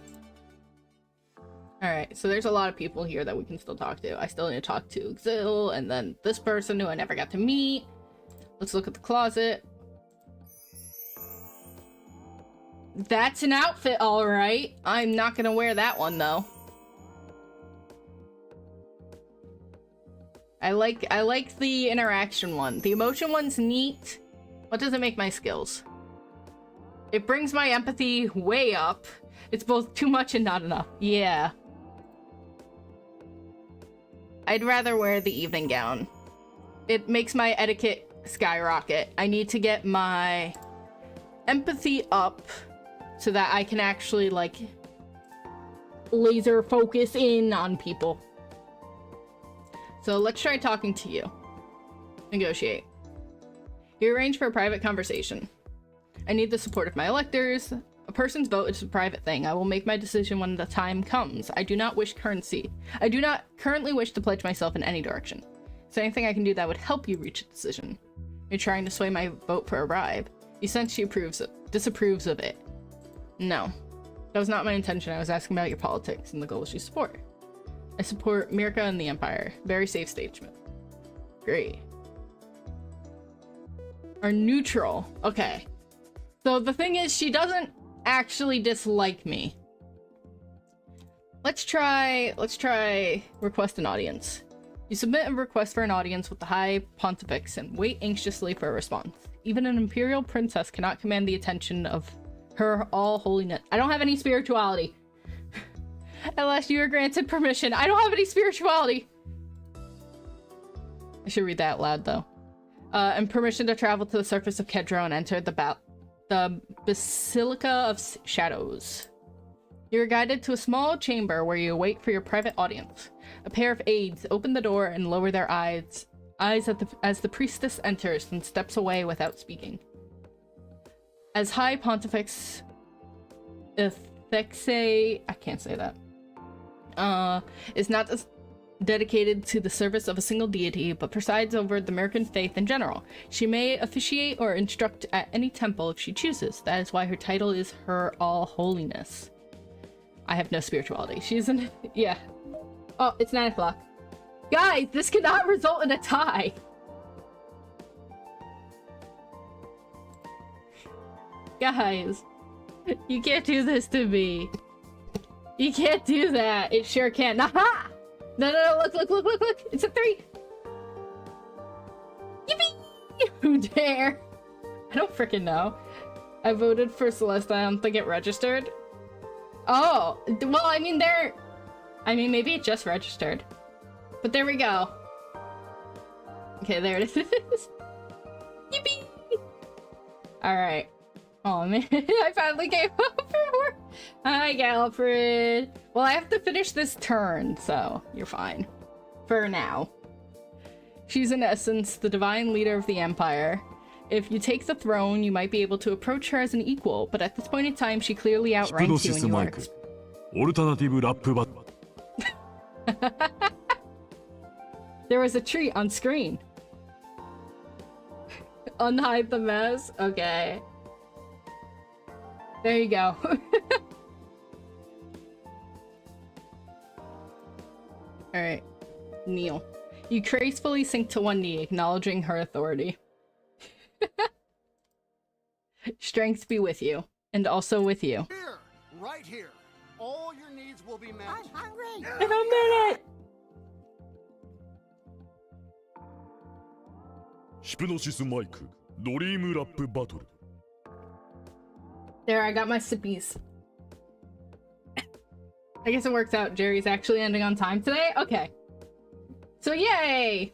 Alright, so there's a lot of people here that we can still talk to. I still need to talk to Xil, and then this person who I never got to meet. Let's look at the closet. That's an outfit, alright. I'm not gonna wear that one, though. I like the interaction one. The emotion one's neat. What does it make my skills? It brings my empathy way up. It's both too much and not enough. Yeah. I'd rather wear the evening gown. It makes my etiquette skyrocket. I need to get my empathy up so that I can actually, like, laser focus in on people. So let's try talking to you. Negotiate. You arrange for a private conversation. I need the support of my electors. A person's vote is a private thing. I will make my decision when the time comes. I do not currently wish to pledge myself in any direction. Is there anything I can do that would help you reach a decision? You're trying to sway my vote for a bribe. You sense she disapproves of it. No. That was not my intention. I was asking about your politics and the goals you support. I support Mirka and the Empire. Very safe statement. Great. Are neutral. Okay. So the thing is, she doesn't actually dislike me. Let's try request an audience. You submit a request for an audience with the High Pontifex and wait anxiously for a response. Even an Imperial princess cannot command the attention of her all holiness. I don't have any spirituality. Unless you are granted permission. I don't have any spirituality. I should read that out loud, though. And permission to travel to the surface of Kedro and enter the Basilica of Shadows. You're guided to a small chamber where you wait for your private audience. A pair of aides open the door and lower their eyes as the priestess enters and steps away without speaking. As High Pontifex Ithexe, I can't say that, is not dedicated to the service of a single deity, but presides over the American faith in general. She may officiate or instruct at any temple if she chooses. That is why her title is Her All Holiness. I have no spirituality. She's an... yeah. Oh, it's 9 o'clock. Guys, this cannot result in a tie! Guys, you can't do this to me. You can't do that. It sure can. Aha! No, look. It's a 3. Yippee! Who dare? I don't freaking know. I voted for Celeste. I don't think it registered. Oh, well, I mean, maybe it just registered. But there we go. Okay, there it is. Yippee! Alright. Oh man, I finally gave up for her. Hi, Galfred. Well, I have to finish this turn, so you're fine. For now. She's in essence the divine leader of the Empire. If you take the throne, you might be able to approach her as an equal, but at this point in time, she clearly outranks you in your オルタナティブラップバトル There was a treat on screen. Unhide the mess? Okay. There you go. Alright. Kneel. You gracefully sink to one knee, acknowledging her authority. Strength be with you. And also with you. Here, right here. All your needs will be met. I'm hungry. In a minute! ヒプノシスマイクドリームラップバトル There, I got my sippies. I guess it works out. Jerry's actually ending on time today? Okay. So yay!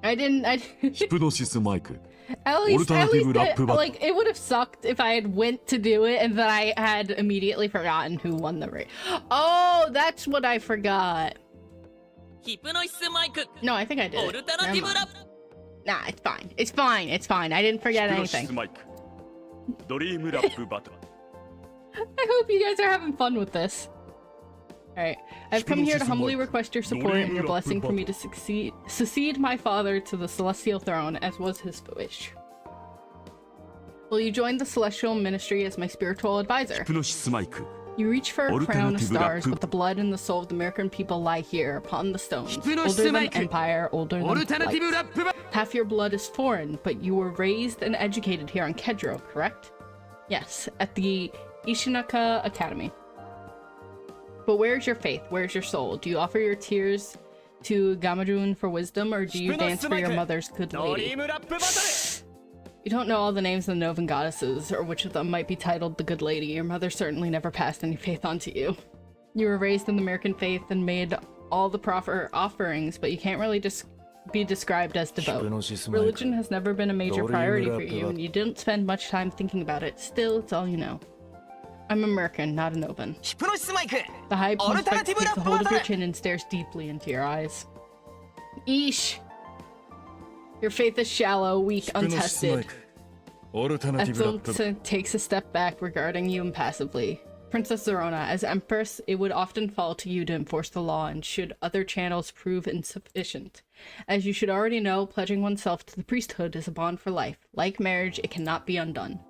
ヒプノシスマイク At least like, it would have sucked if I had went to do it and then I had immediately forgotten who won the race. Oh, that's what I forgot. ヒプノシスマイク No, I think I did オ it. ルタナティブ Never ラ mind. ップ Nah, it's fine. It's fine. It's fine. I didn't ヒ forget プノシス anything. マイクドリームラップバトル I hope you guys are having fun with this. Alright, I've come here to humbly request your support and your blessing for me to succeed my father to the celestial throne, as was his wish. Will you join the celestial ministry as my spiritual ヒ advisor? プノシスマイク You reach for a crown of Alternative stars, rap. but the blood and the soul of the American people lie here upon the stones. Older than Hypnosis empire, older than オルタナティブ life. ラップバ Half your blood is foreign, but you were raised and educated here on Kedro, correct? Yes, at the Ishinaka Academy. But where's your faith? Where's your soul? Do you offer your tears to Gamadun for wisdom, or do you dance for your mother's good ドリ lady? ームラップバトル You don't know all the names of the Novan goddesses, or which of them might be titled the Good Lady. Your mother certainly never passed any faith on to you. You were raised in the American faith and made all the proper offerings, but you can't really be described as devout. Religion has never been a major priority for you, and you didn't spend much time thinking about it. Still, it's all you know. I'm American, not a Novan. ヒプノシスマイク The high pontifex Alternative takes a hold of your Rapper! chin and stares deeply into your eyes. Eesh! Your faith is shallow, weak, untested. オルタナティブラップ Ethelsa takes a step back, regarding you impassively. Princess Zorana, as Empress, it would often fall to you to enforce the law, and should other channels prove insufficient. As you should already know, pledging oneself to the priesthood is a bond for life. Like marriage, it cannot be undone.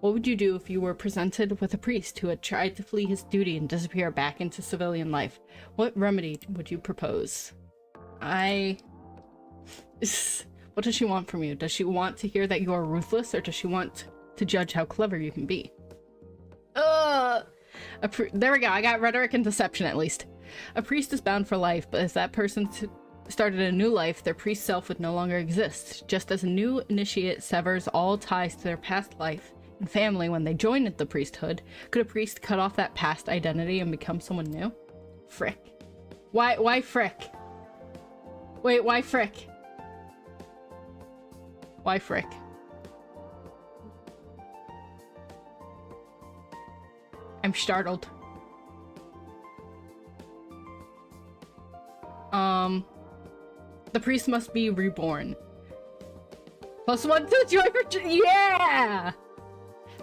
What would you do if you were presented with a priest who had tried to flee his duty and disappear back into civilian life? What remedy would you propose? What does she want from you? Does she want to hear that you are ruthless, or does she want to judge how clever you can be? There we go, I got rhetoric and deception at least. A priest is bound for life, but as that person started a new life, their priest self would no longer exist. Just as a new initiate severs all ties to their past life and family when they join the priesthood, could a priest cut off that past identity and become someone new? Frick. Why frick? Wait, why frick? Why frick? I'm startled. The priest must be reborn. +1 to joy for yeah!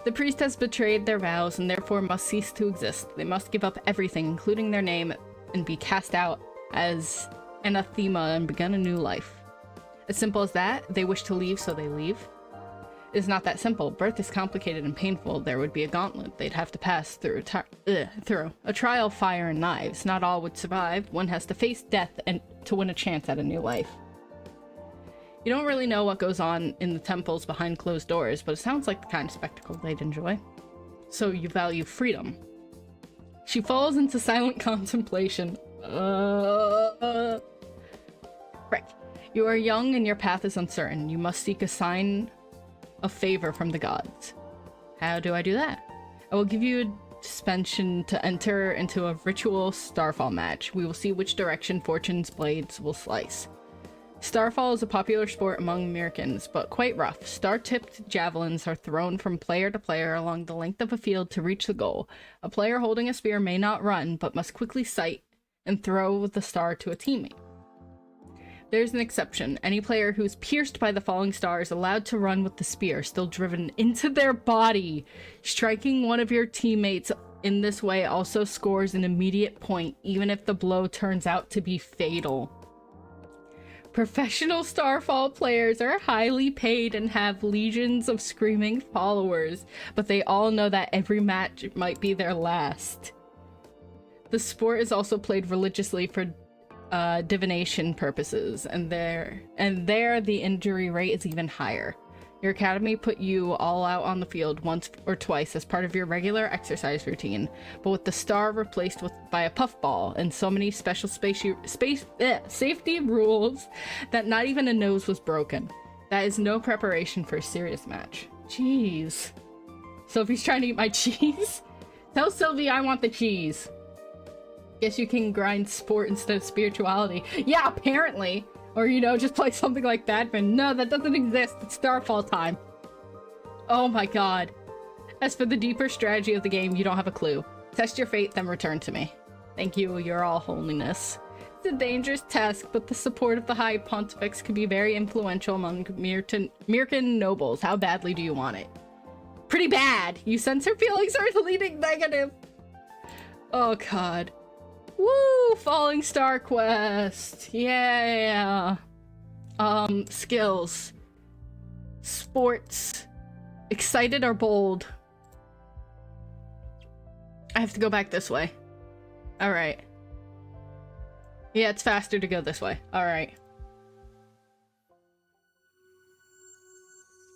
The priest has betrayed their vows and therefore must cease to exist. They must give up everything, including their name, and be cast out as anathema and begin a new life. As simple as that. They wish to leave, so they leave. It is not that simple. Birth is complicated and painful. There would be a gauntlet they'd have to pass through. A trial of fire and knives. Not all would survive. One has to face death and to win a chance at a new life. You don't really know what goes on in the temples behind closed doors, but it sounds like the kind of spectacle they'd enjoy. So you value freedom. She falls into silent contemplation. Frick. You are young and your path is uncertain. You must seek a sign of favor from the gods. How do I do that? I will give you a dispensation to enter into a ritual starfall match. We will see which direction fortune's blades will slice. Starfall is a popular sport among Americans, but quite rough. Star-tipped javelins are thrown from player to player along the length of a field to reach the goal. A player holding a spear may not run, but must quickly sight and throw the star to a teammate. There's an exception. Any player who's pierced by the falling star is allowed to run with the spear still driven into their body, striking one of your teammates in this way also scores an immediate point, even if the blow turns out to be fatal. Professional Starfall players are highly paid and have legions of screaming followers, but they all know that every match might be their last. The sport is also played religiously for divination purposes, and there the injury rate is even higher. Your academy put you all out on the field once or twice as part of your regular exercise routine, but with the star replaced by a puffball and so many special safety rules that not even a nose was broken. That is no preparation for a serious match. Jeez. Sophie's trying to eat my cheese? Tell Sylvie I want the cheese. Guess you can grind sport instead of spirituality. Yeah, apparently. Or, you know, just play something like that, but no, that doesn't exist. It's Starfall time. Oh my god. As for the deeper strategy of the game, you don't have a clue. Test your fate, then return to me. Thank you, your all holiness. It's a dangerous task, but the support of the High Pontifex can be very influential among Mirkan nobles. How badly do you want it? Pretty bad. You sense her feelings are leaning negative. Oh god. Woo! Falling Star Quest! Yeah! Skills. Sports. Excited or bold? I have to go back this way. Alright. Yeah, it's faster to go this way. Alright.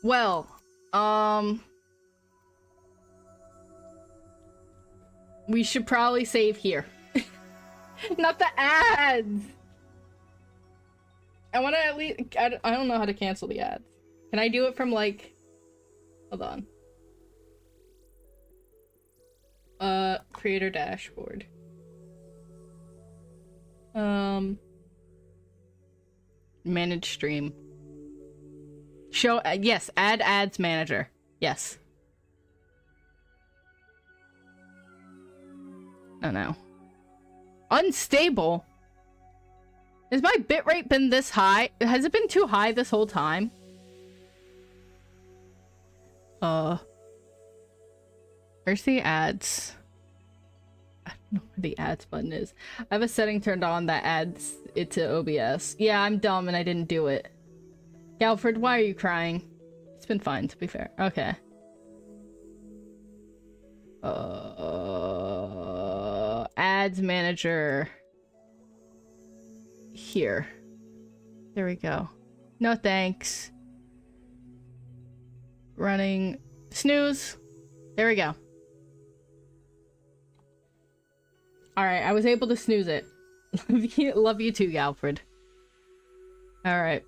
Well, we should probably save here. Not the ads! I want to at least... I don't know how to cancel the ads. Can I do it from, like... Hold on. Creator dashboard. Manage stream. Show... yes, add ads manager. Yes. Oh no. Unstable? Has my bitrate been this high? Has it been too high this whole time? Where's the ads? I don't know where the ads button is. I have a setting turned on that adds it to OBS. Yeah, I'm dumb and I didn't do it. Galford, why are you crying? It's been fine, to be fair. Okay. Ads manager. Here. There we go. No thanks. Running. Snooze. There we go. Alright, I was able to snooze it. Love you too, Galfred. Alright.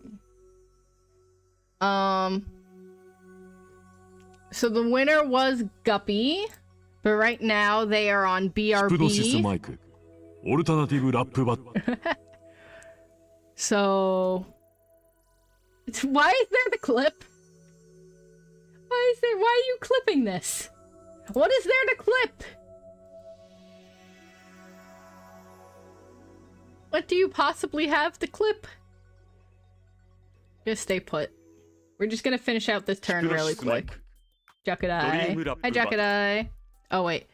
So the winner was Guppy. But right now, they are on BRB. So... why is there the clip? Why are you clipping this? What is there to clip? What do you possibly have to clip? Just stay put. We're just gonna finish out this turn really quick. Jakadai. Hi, Jakadai. Oh, wait.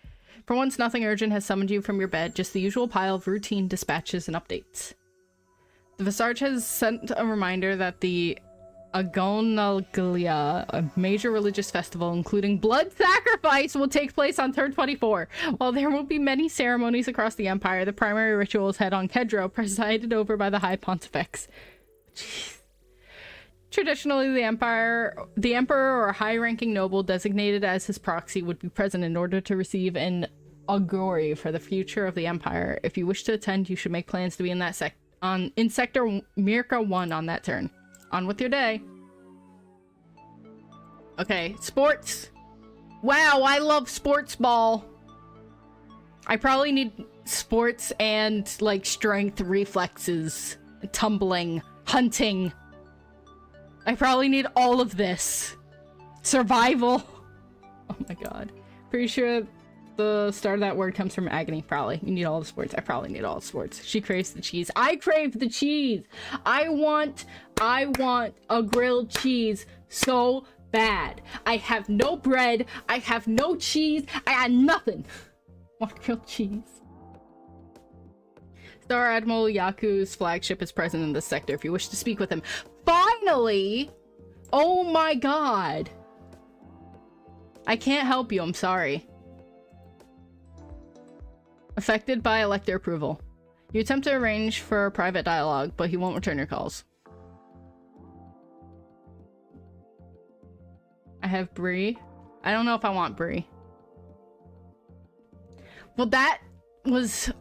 For once, nothing urgent has summoned you from your bed, just the usual pile of routine dispatches and updates. The Visage has sent a reminder that the Agonalgalia, a major religious festival including blood sacrifice, will take place on turn 24. While there will be many ceremonies across the Empire, the primary ritual is held on Kedro, presided over by the High Pontifex. Jeez. Traditionally, the emperor or high-ranking noble designated as his proxy would be present in order to receive an augury for the future of the Empire. If you wish to attend, you should make plans to be in that in Sector Mirka 1 on that turn. On with your day. Okay, sports. Wow, I love sports ball. I probably need sports and, like, strength, reflexes, tumbling, hunting. I probably need all of this. Survival. Oh my god. Pretty sure the start of that word comes from agony. Probably. You need all the sports. I probably need all the sports. She craves the cheese. I crave the cheese. I want a grilled cheese so bad. I have no bread. I have no cheese. I had nothing. Want grilled cheese? Star Admiral Yaku's flagship is present in this sector if you wish to speak with him. Finally! Oh my god! I can't help you, I'm sorry. Affected by elector approval. You attempt to arrange for a private dialogue, but he won't return your calls. I have Brie. I don't know if I want Brie. Well, that was...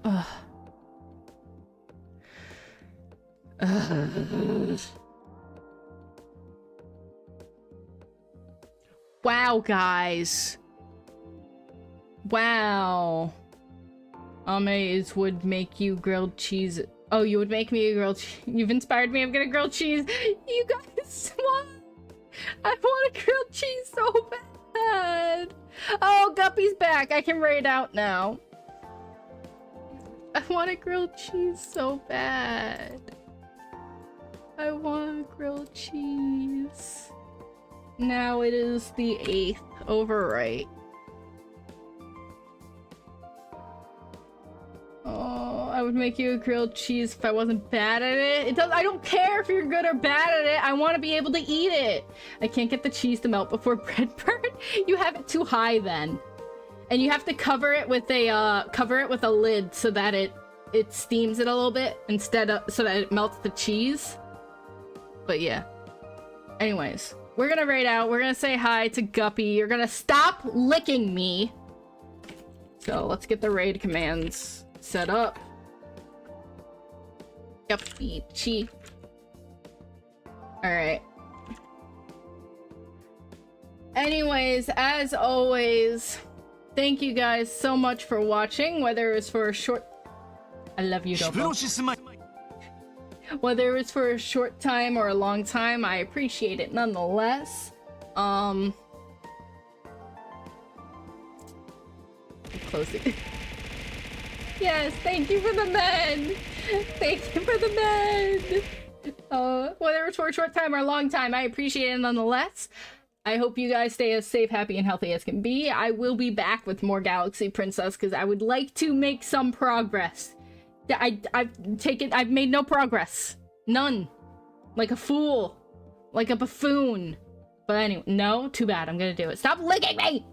Wow, guys. Wow. Amaze would make you grilled cheese. Oh, you would make me a grilled cheese. You've inspired me. I'm gonna grilled cheese. You guys want... I want a grilled cheese so bad. Oh, Guppy's back. I can raid out now. I want a grilled cheese so bad. I want grilled cheese. Now it is the 8th. Overwrite. Oh, I would make you a grilled cheese if I wasn't bad at it. I don't care if you're good or bad at it. I want to be able to eat it. I can't get the cheese to melt before bread burn. You have it too high then. And you have to cover it with a lid so that it steams it a little bit instead of so that it melts the cheese. But yeah. Anyways, we're gonna raid out. We're gonna say hi to Guppy. You're gonna stop licking me. So let's get the raid commands set up. Guppy Chi. Alright. Anyways, as always, thank you guys so much for watching, whether it was for a short... I love you, Dopo. Whether it's for a short time or a long time, I appreciate it nonetheless. Close it. Yes, thank you for the men! Thank you for the men! Whether it's for a short time or a long time, I appreciate it nonetheless. I hope you guys stay as safe, happy, and healthy as can be. I will be back with more Galaxy Princess because I would like to make some progress. I've made no progress. None. Like a fool. Like a buffoon. But anyway, no, too bad. I'm gonna do it. Stop licking me!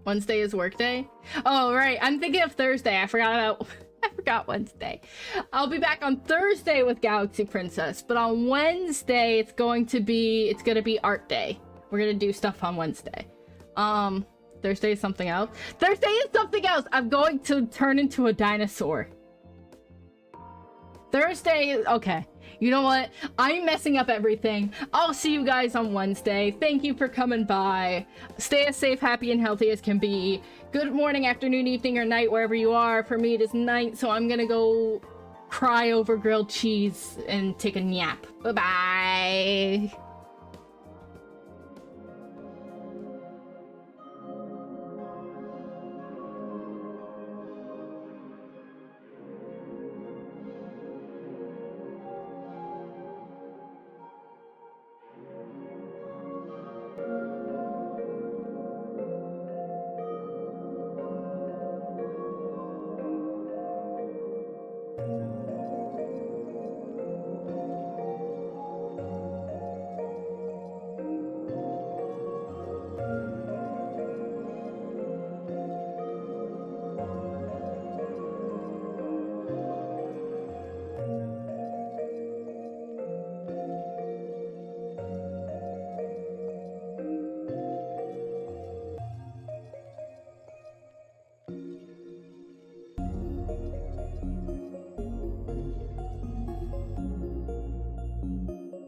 Wednesday is work day? Oh, right. I'm thinking of Thursday. I forgot Wednesday. I'll be back on Thursday with Galaxy Princess, but on Wednesday it's gonna be art day. We're gonna do stuff on Wednesday. Thursday is something else. Thursday is something else! I'm going to turn into a dinosaur. Thursday, okay. You know what? I'm messing up everything. I'll see you guys on Wednesday. Thank you for coming by. Stay as safe, happy, and healthy as can be. Good morning, afternoon, evening, or night, wherever you are. For me, it is night, so I'm gonna go cry over grilled cheese and take a nap. Bye-bye.